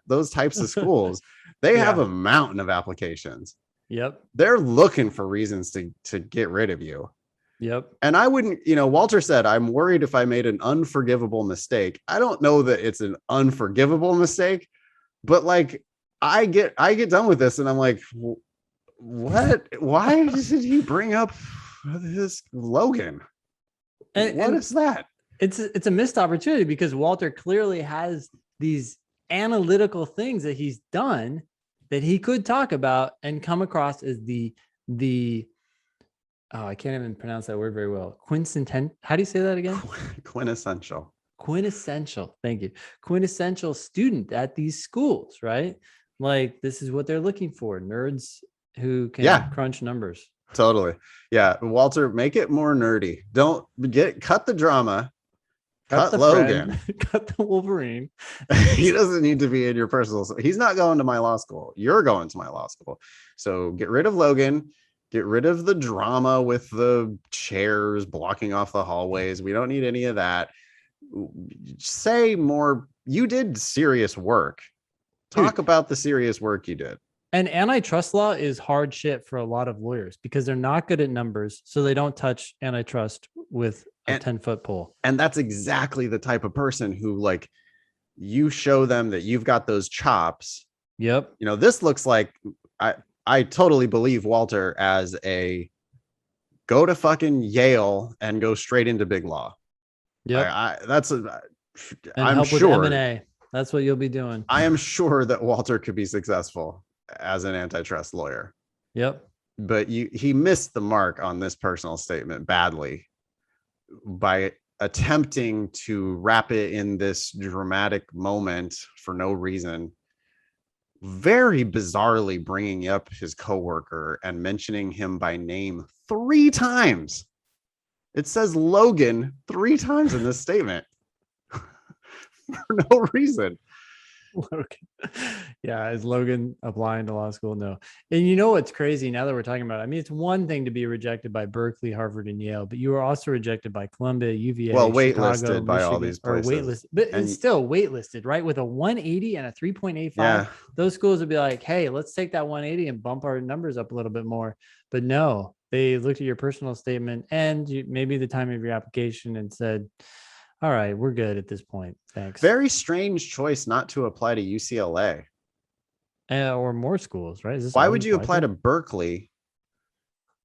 those types of schools, they have a mountain of applications. Yep. They're looking for reasons to get rid of you. Yep. And I wouldn't, Walter said, I'm worried if I made an unforgivable mistake. I don't know that it's an unforgivable mistake, but like, I get done with this and I'm like, what? Why did he bring up this Logan? What is that? It's a missed opportunity because Walter clearly has these analytical things that he's done that he could talk about and come across as the I can't even pronounce that word very well. Quintessential. How do you say that again? Quintessential. Thank you. Quintessential student at these schools, right? Like this is what they're looking for. Nerds who can crunch numbers. Totally. Yeah. Walter, make it more nerdy. Don't cut the drama. Cut Logan. Cut the Wolverine. He doesn't need to be in your personal. He's not going to my law school. You're going to my law school. So get rid of Logan. Get rid of the drama with the chairs blocking off the hallways. We don't need any of that. Say more. You did serious work. Talk about the serious work you did. And antitrust law is hard shit for a lot of lawyers because they're not good at numbers. So they don't touch antitrust with a 10-foot pole. And that's exactly the type of person who, like, you show them that you've got those chops. Yep. This looks like I totally believe Walter as a go to fucking Yale and go straight into big law. Yeah. I'm sure M&A. That's what you'll be doing. I am sure that Walter could be successful as an antitrust lawyer. Yep. But he missed the mark on this personal statement badly by attempting to wrap it in this dramatic moment for no reason. Very bizarrely bringing up his coworker and mentioning him by name 3 times. It says Logan 3 times in this statement for no reason. Logan. Yeah, is Logan applying to law school? No. And you know what's crazy now that we're talking about it? I mean, it's one thing to be rejected by Berkeley, Harvard, and Yale, but you were also rejected by Columbia, UVA, waitlisted by all these places. Or waitlisted, but it's still waitlisted, right? With a 180 and a 3.85. Yeah. Those schools would be like, hey, let's take that 180 and bump our numbers up a little bit more. But no, They looked at your personal statement and maybe the time of your application and said, all right, we're good at this point. Thanks. Very strange choice not to apply to UCLA. Or more schools, right? Is this Why all would you apply to Berkeley,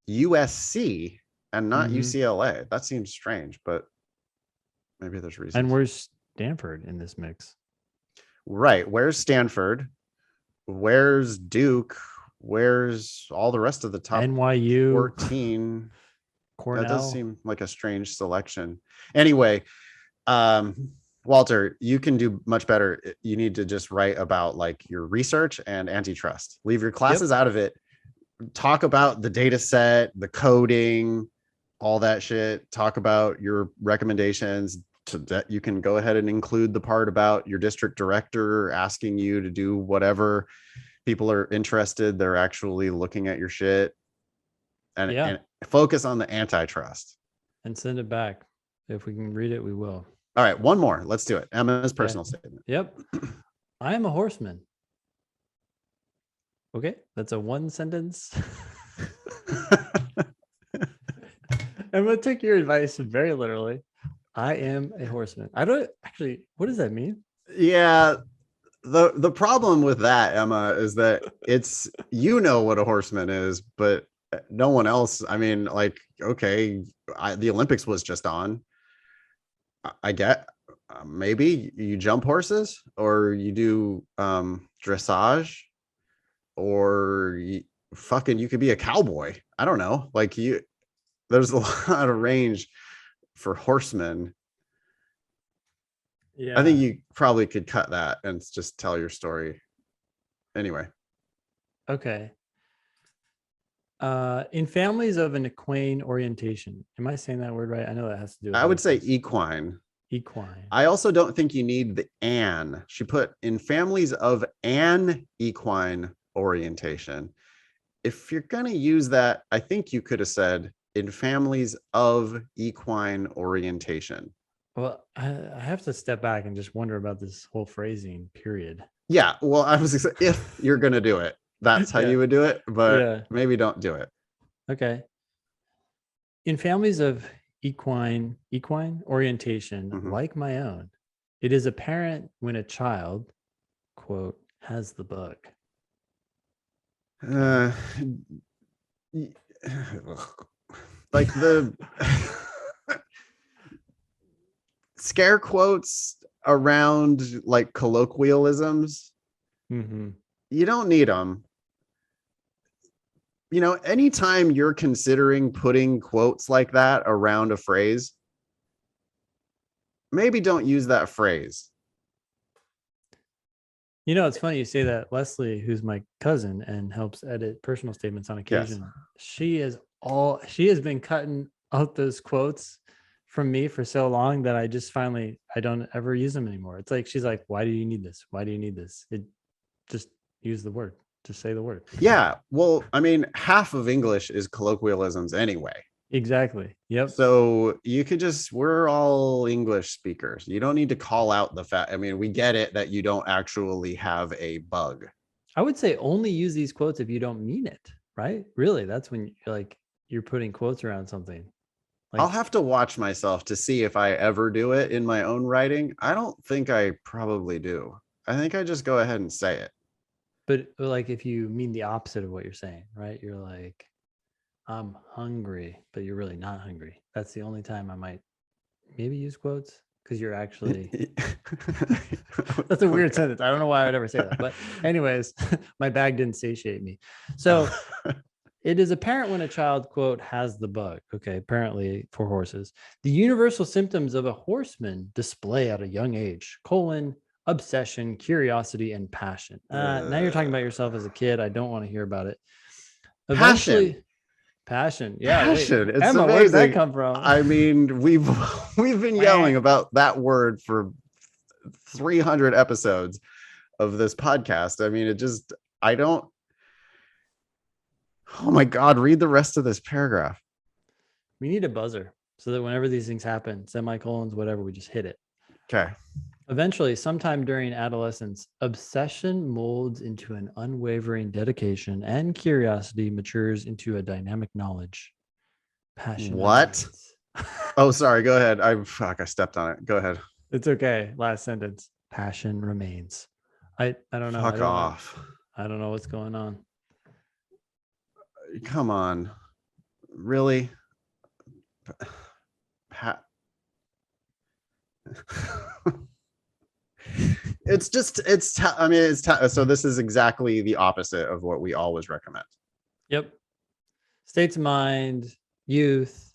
USC, and not UCLA? That seems strange, but maybe there's reasons. And where's Stanford in this mix? Right. Where's Stanford? Where's Duke? Where's all the rest of the top NYU, 14? Cornell? That does seem like a strange selection. Anyway, Walter, you can do much better. You need to just write about like your research and antitrust. Leave your classes out of it. Talk about the data set, the coding, all that shit. Talk about your recommendations. That you can go ahead and include the part about your district director asking you to do whatever. People are interested. They're actually looking at your shit, and focus on the antitrust and send it back. If we can read it, we will. All right, one more. Let's do it. Emma's personal statement. Yep. I am a horseman. Okay, that's a one sentence. Emma took your advice very literally. I am a horseman. I don't actually, what does that mean? Yeah. The problem with that, Emma, is that it's, you know what a horseman is, but no one else. I mean, like, okay, the Olympics was just on. I get maybe you jump horses or you do dressage, or you could be a cowboy. I don't know. Like there's a lot of range for horsemen. Yeah, I think you probably could cut that and just tell your story. Anyway. Okay. In families of an equine orientation, am I saying that word right? I know that has to do with, I would say equine. Equine. I also don't think you need the an. She put in families of an equine orientation. If you're going to use that, I think you could have said in families of equine orientation. Well, I have to step back and just wonder about this whole phrasing, period. Yeah, well, I was, if you're going to do it, that's how you would do it, but maybe don't do it. Okay. In families of equine orientation, like my own, it is apparent when a child, quote, has the bug. Like the scare quotes around like colloquialisms, you don't need them. You know, anytime you're considering putting quotes like that around a phrase, maybe don't use that phrase. You know, it's funny you say that. Leslie, who's my cousin and helps edit personal statements on occasion, she has been cutting out those quotes from me for so long that I just finally, I don't ever use them anymore. It's like, she's like, why do you need this? Why do you need this? Just use the word. Just say the word. Yeah. Well, I mean, half of English is colloquialisms anyway. Exactly. Yep. So you could we're all English speakers. You don't need to call out the fact. I mean, we get it that you don't actually have a bug. I would say only use these quotes if you don't mean it, right? Really, that's when you're putting quotes around something. Like, I'll have to watch myself to see if I ever do it in my own writing. I don't think I probably do. I think I just go ahead and say it. But like if you mean the opposite of what you're saying, right? You're like, I'm hungry, but you're really not hungry. That's the only time I might maybe use quotes, because you're actually that's a weird sentence. I don't know why I would ever say that. But anyways, my bag didn't satiate me. So it is apparent when a child, quote, has the bug. Okay, apparently for horses. The universal symptoms of a horseman display at a young age, obsession, curiosity, and passion. Now you're talking about yourself as a kid. I don't want to hear about it. Eventually, passion. Yeah. Passion. It's Emma, amazing. where did that come from? I mean, we've been yelling about that word for 300 episodes of this podcast. I mean, oh my God, read the rest of this paragraph. We need a buzzer so that whenever these things happen, semicolons, whatever, we just hit it. Okay. Eventually, sometime during adolescence, obsession molds into an unwavering dedication, and curiosity matures into a dynamic knowledge. Passion What? remains. Oh, sorry. Go ahead. I stepped on it. Go ahead. It's okay. Last sentence. Passion remains. I don't know. Fuck off. I don't know what's going on. Come on. Really? Pa- it's just I mean so this is exactly the opposite of what we always recommend. Yep. States of mind, youth,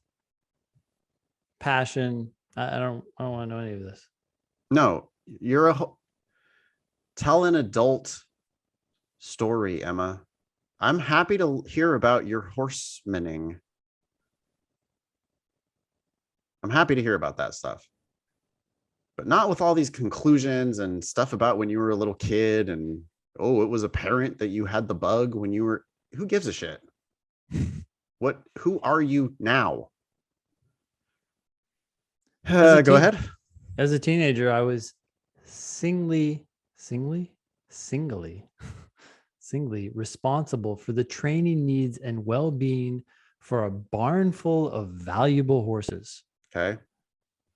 passion. I don't want to know any of this. No, tell an adult story, Emma. I'm happy to hear about your horsemaning. I'm happy to hear about that stuff, but not with all these conclusions and stuff about when you were a little kid and, oh, it was apparent that you had the bug when you were, who gives a shit? Who are you now? Go ahead. As a teenager, I was singly responsible for the training needs and well-being for a barn full of valuable horses. Okay.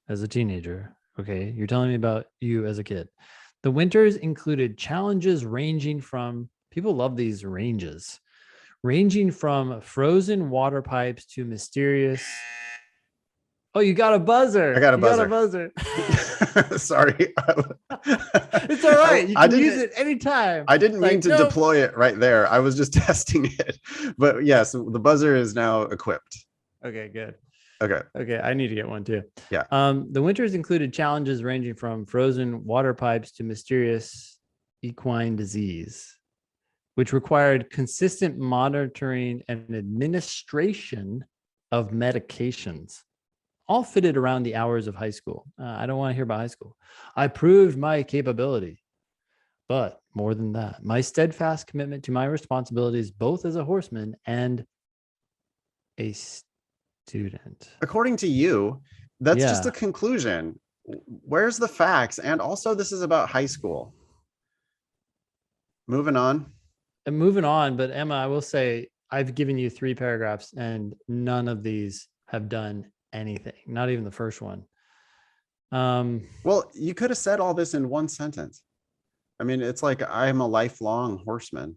As a teenager. Okay. You're telling me about you as a kid. The winters included challenges ranging from, people love these ranges, ranging from frozen water pipes to mysterious. Oh, you got a buzzer. I got a You buzzer. got a buzzer. Sorry. It's all right. You can use it anytime. I didn't mean to deploy it right there. I was just testing it. But yes, the buzzer is now equipped. Okay, good. Okay. I need to get one too. Yeah. The winters included challenges ranging from frozen water pipes to mysterious equine disease, which required consistent monitoring and administration of medications, all fitted around the hours of high school. I don't want to hear about high school. I proved my capability, but more than that, my steadfast commitment to my responsibilities, both as a horseman and a student. According to you, that's just a conclusion. Where's the facts? And also, this is about high school. Moving on. But Emma, I will say I've given you 3 paragraphs and none of these have done anything, not even the first one. Well, you could have said all this in one sentence. I mean, it's like, I'm a lifelong horseman.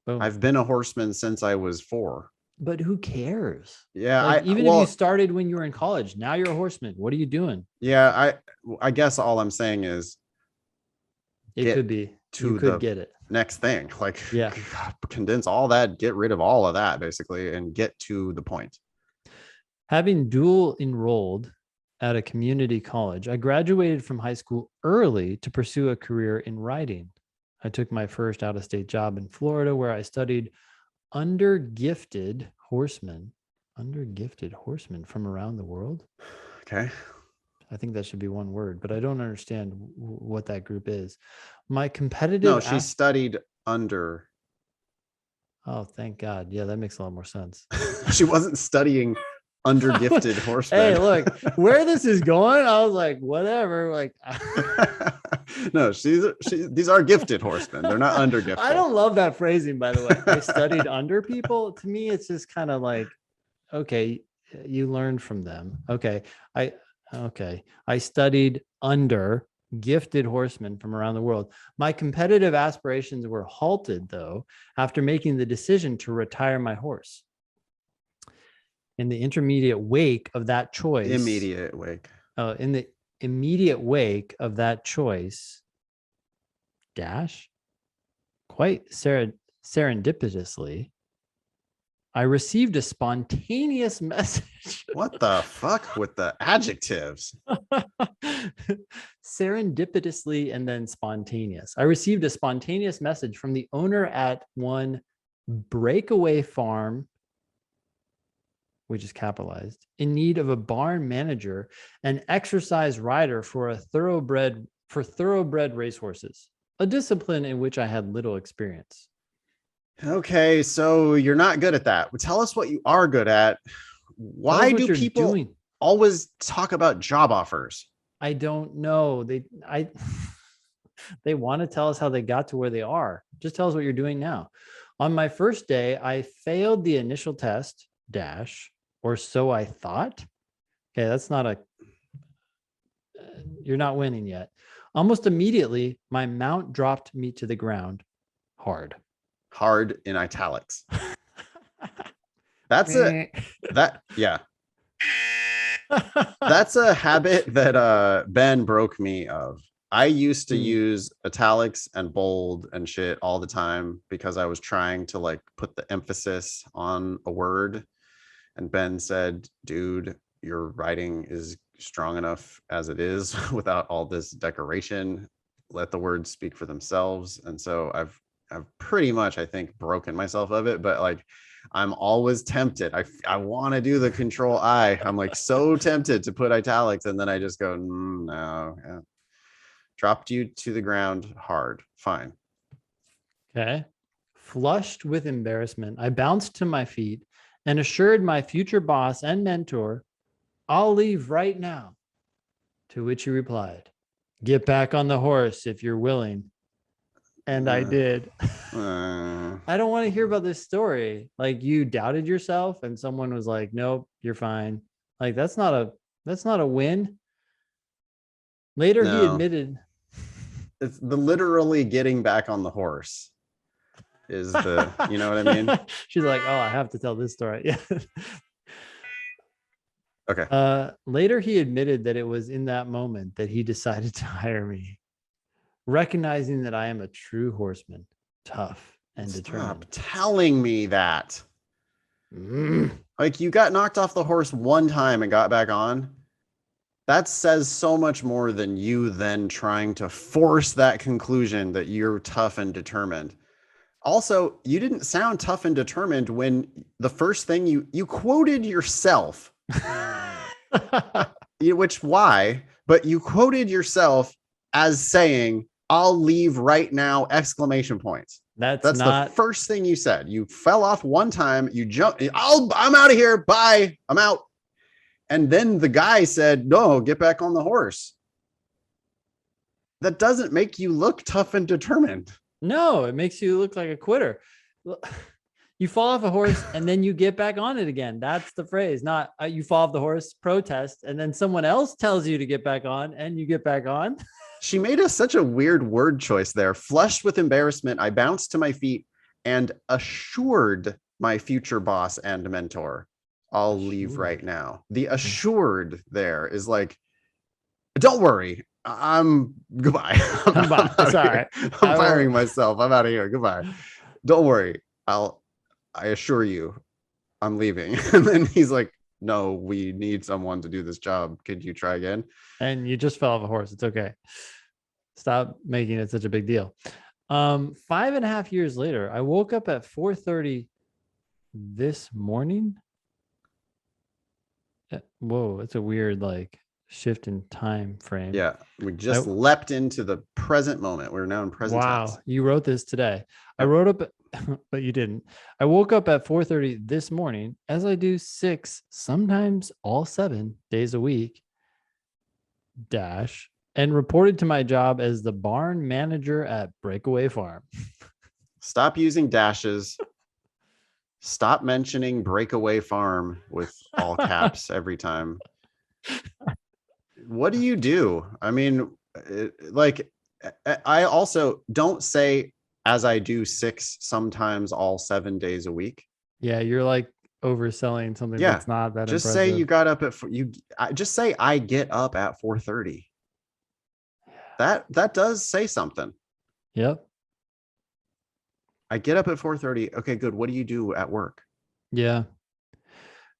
Boom. I've been a horseman since I was 4. But who cares? Yeah. If you started when you were in college, now you're a horseman. What are you doing? Yeah. I guess all I'm saying is it could be you could get it. Next thing, like, yeah, condense all that, get rid of all of that basically, and get to the point. Having dual enrolled at a community college, I graduated from high school early to pursue a career in riding. I took my first out-of-state job in Florida, where I studied undergifted horsemen from around the world. Okay. I think that should be one word, but I don't understand what that group is. My competitive. No, she studied under. Oh, thank God. Yeah, that makes a lot more sense. She wasn't studying under gifted horsemen. Hey, look, where this is going, I was like, whatever. Like, no, these are gifted horsemen. They're not under gifted. I don't love that phrasing, by the way. I studied under people. To me, it's just kind of like, okay, you learned from them. Okay. I studied under gifted horsemen from around the world. My competitive aspirations were halted, though, after making the decision to retire my horse. In the intermediate wake of that choice. In the immediate wake of that choice, quite serendipitously, I received a spontaneous message. What the fuck with the adjectives? Serendipitously and then spontaneous. I received a spontaneous message from the owner at one breakaway farm, which is capitalized, in need of a barn manager and exercise rider for thoroughbred racehorses, a discipline in which I had little experience. Okay, so you're not good at that. Tell us what you are good at. Why do people always talk about job offers? I don't know. They want to tell us how they got to where they are. Just tell us what you're doing now. On my first day, I failed the initial test, or so I thought. Okay, that's not a, you're not winning yet. Almost immediately, my mount dropped me to the ground hard. Hard in italics. That's yeah. That's a habit that Ben broke me of. I used to use italics and bold and shit all the time because I was trying to like put the emphasis on a word. And Ben said, dude, your writing is strong enough as it is without all this decoration. Let the words speak for themselves. And so I've pretty much, I think, broken myself of it, but like I'm always tempted. I want to do the control I. I'm like so tempted to put italics, and then I just go, no, yeah. Dropped you to the ground hard. Fine. Okay. Flushed with embarrassment, I bounced to my feet and assured my future boss and mentor, I'll leave right now. To which he replied, get back on the horse if you're willing. And I did. I don't want to hear about this story. Like you doubted yourself and someone was like, nope, you're fine. Like that's not a win. Later, he admitted. It's the literally getting back on the horse is the, you know what I mean? She's like, oh, I have to tell this story. Yeah. Okay. Later, he admitted that it was in that moment that he decided to hire me, recognizing that I am a true horseman, tough and determined. Stop telling me that. Like you got knocked off the horse one time and got back on. That says so much more than you then trying to force that conclusion that you're tough and determined. Also, you didn't sound tough and determined when the first thing you quoted yourself. Which why? But you quoted yourself as saying, I'll leave right now, exclamation points. That's not the first thing you said. You fell off one time, you jumped, I'm out of here, bye, I'm out. And then the guy said, no, get back on the horse. That doesn't make you look tough and determined. No, it makes you look like a quitter. You fall off a horse and then you get back on it again. That's the phrase, not you fall off the horse, protest, and then someone else tells you to get back on and you get back on. She made such a weird word choice there. Flushed with embarrassment, I bounced to my feet and assured my future boss and mentor, I'll leave right now. The assured there is like, don't worry. I'm goodbye. I'm sorry. I'm firing myself. I'm out of here. Goodbye. Don't worry. I assure you I'm leaving. And then he's like, no, we need someone to do this job. Could you try again? And you just fell off a horse. It's okay. Stop making it such a big deal. 5.5 years later, I woke up at 4:30 this morning. Whoa, it's a weird like shift in time frame. Yeah, we just leapt into the present moment. We're now in present tense. You wrote this today. I wrote up, but you didn't. I woke up at 4:30 this morning, as I do 6, sometimes all 7 days a week, and reported to my job as the barn manager at Breakaway Farm. Stop using dashes. Stop mentioning Breakaway Farm with all caps every time. What do you do? I mean, like, I also don't say as I do 6, sometimes all 7 days a week. Yeah, you're like overselling something that's not that just impressive. Say you got up at just say I get up at 4:30. That does say something. Yep. I get up at 4:30. Okay, good. What do you do at work? Yeah.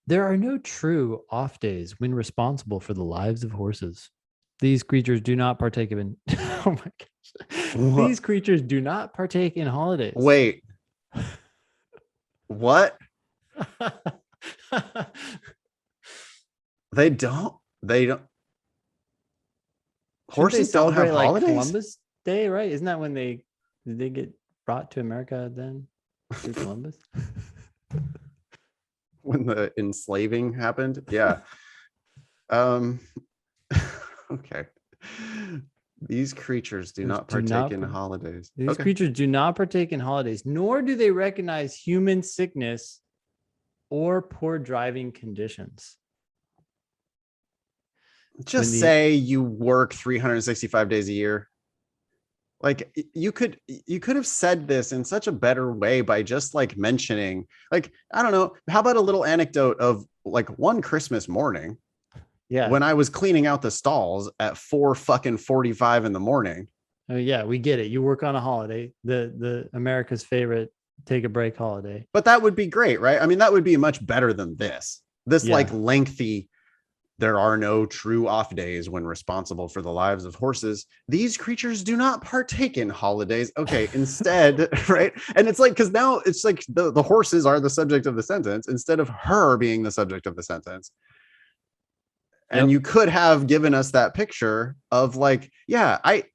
There are no true off days when responsible for the lives of horses. These creatures do not partake in oh my gosh. What? These creatures do not partake in holidays. Wait. What? They don't. Horses don't have holidays? Like Columbus Day, right? Isn't that when did they get brought to America then? Through Columbus? When the enslaving happened? Yeah. Okay. These creatures do not partake in holidays. These creatures do not partake in holidays, nor do they recognize human sickness or poor driving conditions. Just say you work 365 days a year. Like you could have said this in such a better way by just like mentioning, like, I don't know, how about a little anecdote of like one Christmas morning when I was cleaning out the stalls at 4:45 in the morning. Oh yeah, we get it. You work on a holiday, the America's favorite take a break holiday. But that would be great, right? I mean, that would be much better than this. This like lengthy, there are no true off days when responsible for the lives of horses. These creatures do not partake in holidays. Okay, instead, right? And it's like, because now it's like the horses are the subject of the sentence instead of her being the subject of the sentence. And you could have given us that picture of like, yeah, I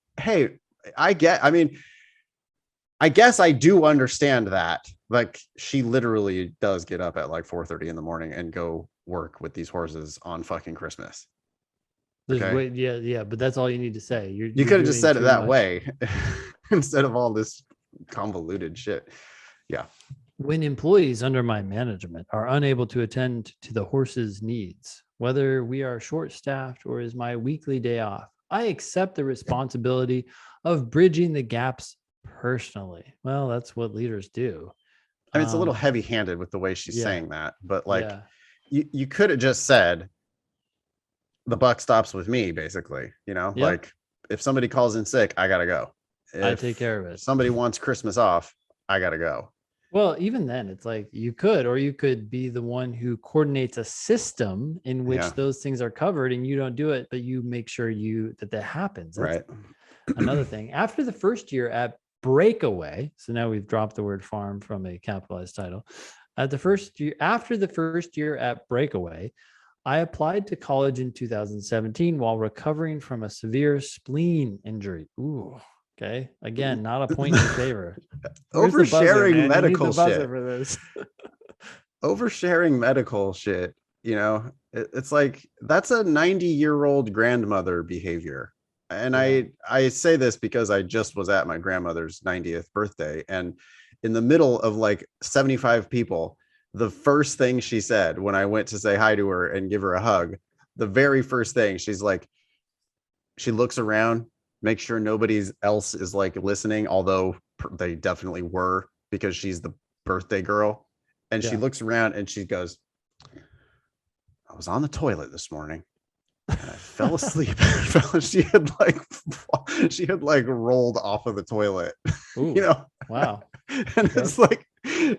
guess I do understand that. Like, she literally does get up at like 4:30 in the morning and go work with these horses on fucking Christmas. Okay. Yeah, but that's all you need to say. You could have just said it that way instead of all this convoluted shit. Yeah. When employees under my management are unable to attend to the horse's needs, whether we are short-staffed or is my weekly day off, I accept the responsibility of bridging the gaps personally. Well, that's what leaders do. I mean, it's a little heavy-handed with the way she's saying that, but like, you could have just said, the buck stops with me, basically. Like, if somebody calls in sick, I gotta go. I take care of it. Somebody wants Christmas off, I gotta go. Well, even then, it's like you could be the one who coordinates a system in which those things are covered, and you don't do it, but you make sure that happens. That's right. Another thing. After the first year at Breakaway, so now we've dropped the word farm from a capitalized title. After the first year at Breakaway, I applied to college in 2017 while recovering from a severe spleen injury. Ooh. Okay. Again, not a point in your favor. Oversharing medical shit. For this. Oversharing medical shit. It's like, that's a 90-year-old grandmother behavior. And I say this because I just was at my grandmother's 90th birthday, and in the middle of like 75 people, the first thing she said when I went to say hi to her and give her a hug, the very first thing, she's like, she looks around, make sure nobody else is like listening, although they definitely were, because she's the birthday girl. And she looks around and she goes, I was on the toilet this morning and I fell asleep. she had like rolled off of the toilet. Ooh, wow. And it's like,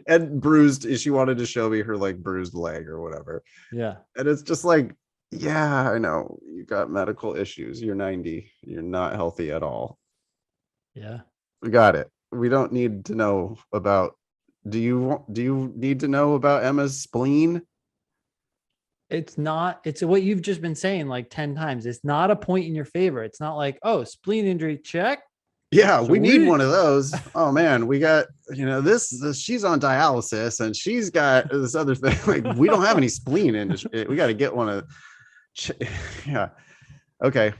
and bruised, she wanted to show me her like bruised leg or whatever. Yeah. And it's just like, yeah, I know you got medical issues. You're 90. You're not healthy at all. Yeah. We got it. We don't need to know about, do you need to know about Emma's spleen? It's what you've just been saying like 10 times. It's not a point in your favor. It's not like, oh, spleen injury, check. Yeah, we need one of those. Oh man, we got, this she's on dialysis and she's got this other thing. Like, we don't have any spleen industry. We got to get one of. Yeah. Okay.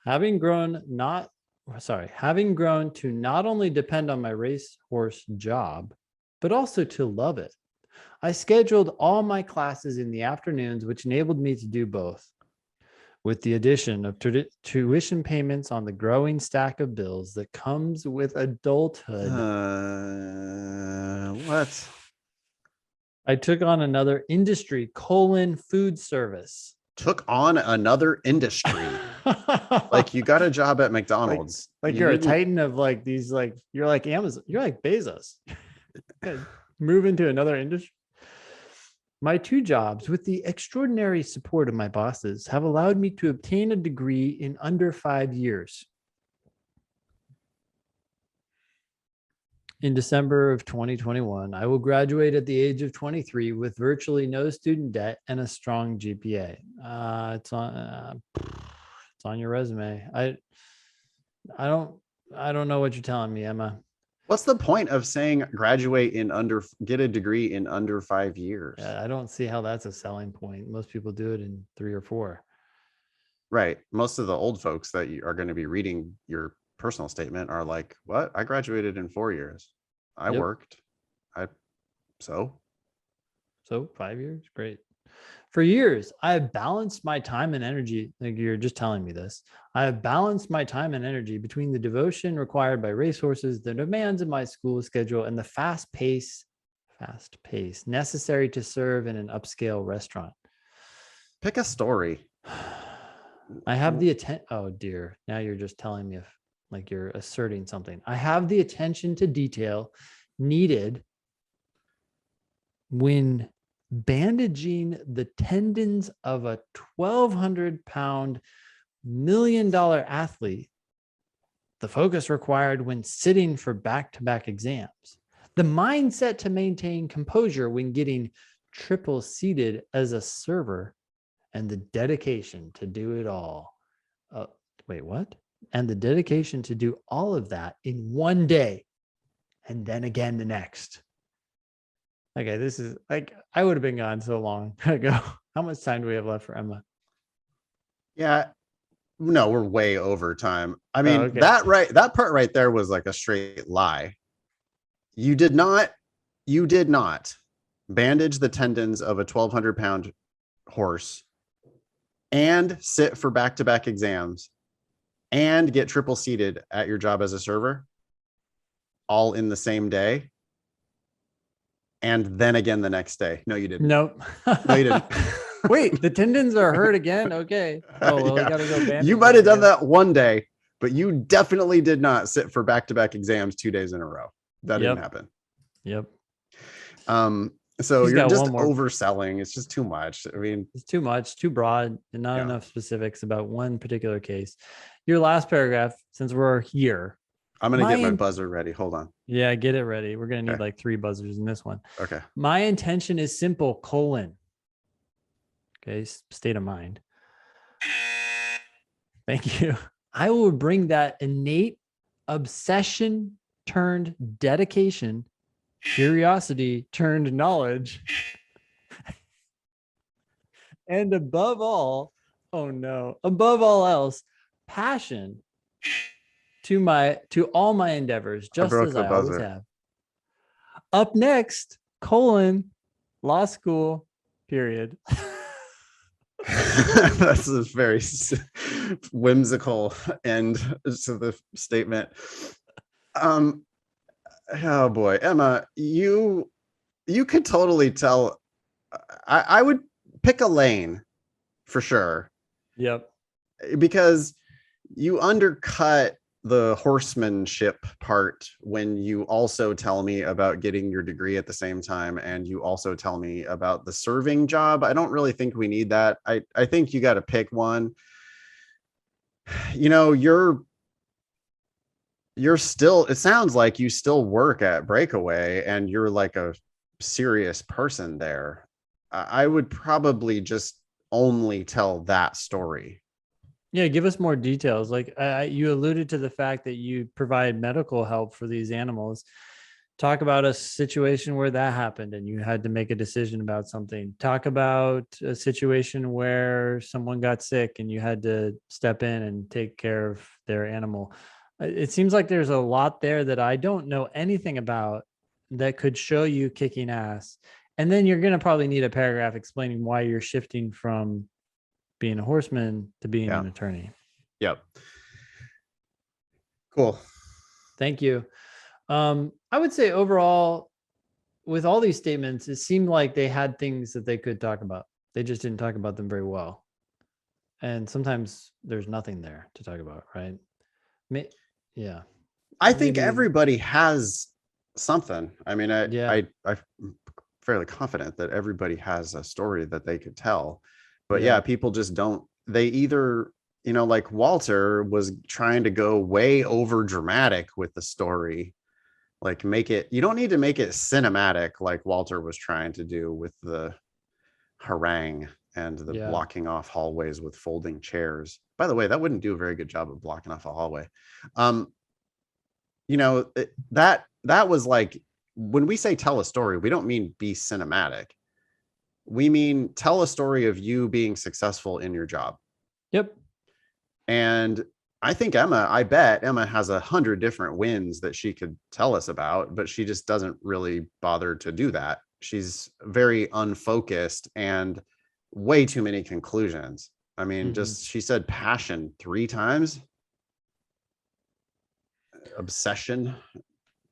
Having grown to not only depend on my racehorse job, but also to love it, I scheduled all my classes in the afternoons, which enabled me to do both. With the addition of tuition payments on the growing stack of bills that comes with adulthood. What? I took on another industry, food service. Took on another industry. Like, you got a job at McDonald's. Like you're a titan of like these, like, you're like Amazon. You're like Bezos. Move into another industry. My two jobs, with the extraordinary support of my bosses, have allowed me to obtain a degree in under 5 years. In December of 2021, I will graduate at the age of 23 with virtually no student debt and a strong GPA. It's on your resume. I don't know what you're telling me, Emma. What's the point of saying get a degree in under 5 years? I don't see how that's a selling point. Most people do it in 3 or 4. Right. Most of the old folks that are going to be reading your personal statement are like, what? I graduated in 4 years. I worked. So So 5 years, great. For years, I have balanced my time and energy. Like you're just telling me this. I have balanced my time and energy between the devotion required by racehorses, the demands of my school schedule, and the fast pace necessary to serve in an upscale restaurant. Pick a story. I have the attention. Oh dear. Now you're just telling me if like you're asserting something. I have the attention to detail needed when bandaging the tendons of a 1,200-pound million-dollar athlete, the focus required when sitting for back-to-back exams, the mindset to maintain composure when getting triple seated as a server, and the dedication to do it all. Wait, what? And the dedication to do all of that in one day and then again the next. Okay, this is like, I would have been gone so long ago. How much time do we have left for Emma? Yeah. No, we're way over time. I Oh, mean, okay. that part right there was like a straight lie. You did not bandage the tendons of a 1,200-pound horse and sit for back-to-back exams and get triple seated at your job as a server all in the same day. And then again the next day. No, you didn't. Nope. No, you didn't. Wait, the tendons are hurt again? Okay. Oh, well, Yeah. we got to go bandage. You might have done that one day, but you definitely did not sit for back-to-back exams 2 days in a row. That didn't happen. Yep. So He's you're got just one more. overselling. It's just too much. I mean, It's too much, too broad, and not enough specifics about one particular case. Your last paragraph, since we're here. I'm going to get my buzzer ready. Hold on. Yeah, get it ready. We're going to need like 3 buzzers in this one. Okay. My intention is simple, : okay, state of mind. Thank you. I will bring that innate obsession turned dedication, curiosity turned knowledge, and above all else, passion to all my endeavors, just as I always have. Up next, : law school, period. That's a very whimsical end to the statement. Oh boy, Emma, you could totally tell. I would pick a lane for sure. Yep. Because you undercut the horsemanship part when you also tell me about getting your degree at the same time, and you also tell me about the serving job. I don't really think we need that. I think you got to pick one. You know, you're still, it sounds like you still work at Breakaway and you're like a serious person there. I would probably just only tell that story. Yeah, give us more details. Like you alluded to the fact that you provide medical help for these animals. Talk about a situation where that happened and you had to make a decision about something. Talk about a situation where someone got sick and you had to step in and take care of their animal. It seems like there's a lot there that I don't know anything about that could show you kicking ass. And then you're going to probably need a paragraph explaining why you're shifting from being a horseman to being an attorney. Yep. Cool. Thank you. I would say overall, with all these statements, it seemed like they had things that they could talk about. They just didn't talk about them very well. And sometimes there's nothing there to talk about, right? Yeah. I think everybody has something. I mean, I'm fairly confident that everybody has a story that they could tell. But yeah, people just don't. They either, you know, like Walter was trying to go way over dramatic with the story, like make it, you don't need to make it cinematic like Walter was trying to do with the harangue and the blocking off hallways with folding chairs. By the way, that wouldn't do a very good job of blocking off a hallway. You know, that was like, when we say tell a story, we don't mean be cinematic. We mean tell a story of you being successful in your job. Yep. And I bet Emma has 100 different wins that she could tell us about, but she just doesn't really bother to do that. she's very unfocused and way too many conclusions. I mean, just she said passion 3 times. Obsession.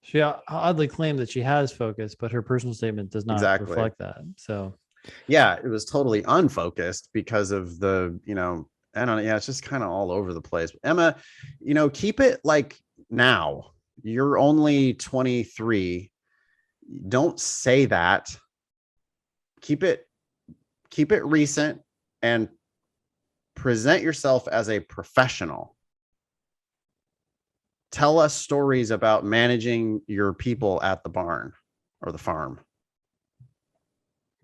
She oddly claimed that she has focus, but her personal statement does not Exactly. reflect that. So yeah, it was totally unfocused because of the, I don't know. Yeah, it's just kind of all over the place. Emma, keep it like now. You're only 23. Don't say that. Keep it recent and present yourself as a professional. Tell us stories about managing your people at the barn or the farm.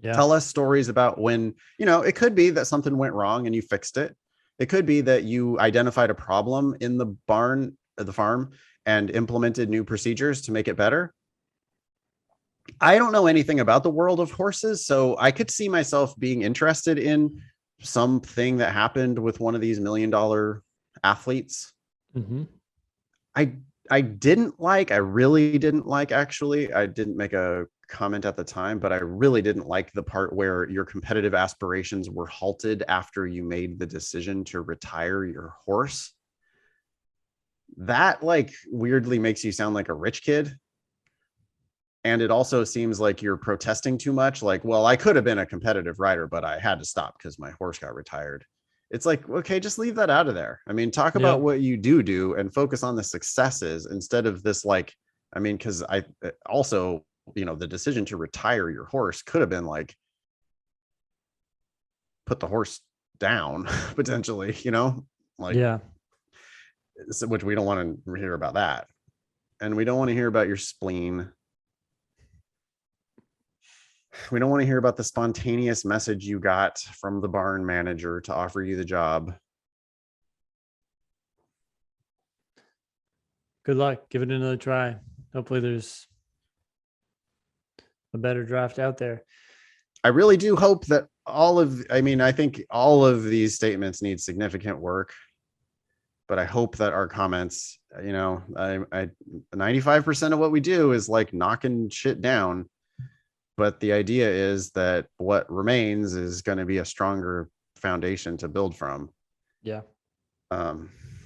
yeah. Tell us stories about when, it could be that something went wrong and you fixed it. It could be that you identified a problem in the barn, the farm, and implemented new procedures to make it better. I don't know anything about the world of horses, so I could see myself being interested in something that happened with one of these $1 million athletes. Mm-hmm. I really didn't like, actually. I didn't make a comment at the time, but I really didn't like the part where your competitive aspirations were halted after you made the decision to retire your horse. That weirdly makes you sound like a rich kid. And it also seems like you're protesting too much. Like, well, I could have been a competitive rider, but I had to stop because my horse got retired. It's like, okay, just leave that out of there. I mean, talk about what you do and focus on the successes instead of this, because I also, the decision to retire your horse could have been like, put the horse down potentially, Yeah. which we don't want to hear about that. And we don't want to hear about your spleen. We don't want to hear about the spontaneous message you got from the barn manager to offer you the job. Good luck. Give it another try. Hopefully there's a better draft out there. I really do hope that I think all of these statements need significant work, but I hope that our comments, 95% of what we do is like knocking shit down. But the idea is that what remains is going to be a stronger foundation to build from. Yeah.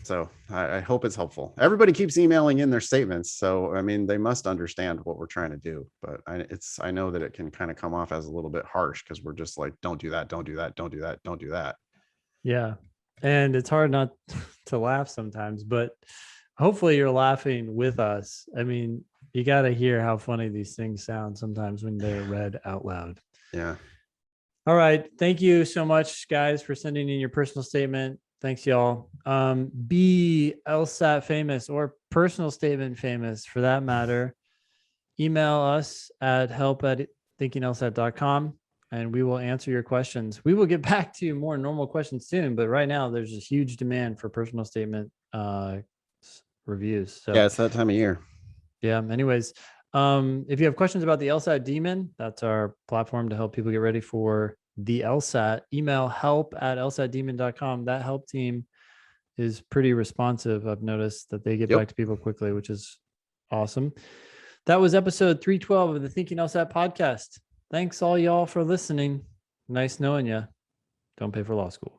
So I hope it's helpful. Everybody keeps emailing in their statements. So, I mean, they must understand what we're trying to do, but I know that it can kind of come off as a little bit harsh because we're just like, don't do that. Don't do that. Don't do that. Don't do that. Yeah. And it's hard not to laugh sometimes, but hopefully you're laughing with us. I mean, you got to hear how funny these things sound sometimes when they're read out loud. Yeah. All right. Thank you so much, guys, for sending in your personal statement. Thanks, y'all. Be LSAT famous or personal statement famous for that matter. Email us at help@thinkinglsat.com and we will answer your questions. We will get back to more normal questions soon, but right now there's a huge demand for personal statement reviews. So yeah, it's that time of year. Yeah. Anyways, if you have questions about the LSAT Demon, that's our platform to help people get ready for the LSAT. Email help@lsatdemon.com. That help team is pretty responsive. I've noticed that they get back to people quickly, which is awesome. That was episode 312 of the Thinking LSAT podcast. Thanks all y'all for listening. Nice knowing you. Don't pay for law school.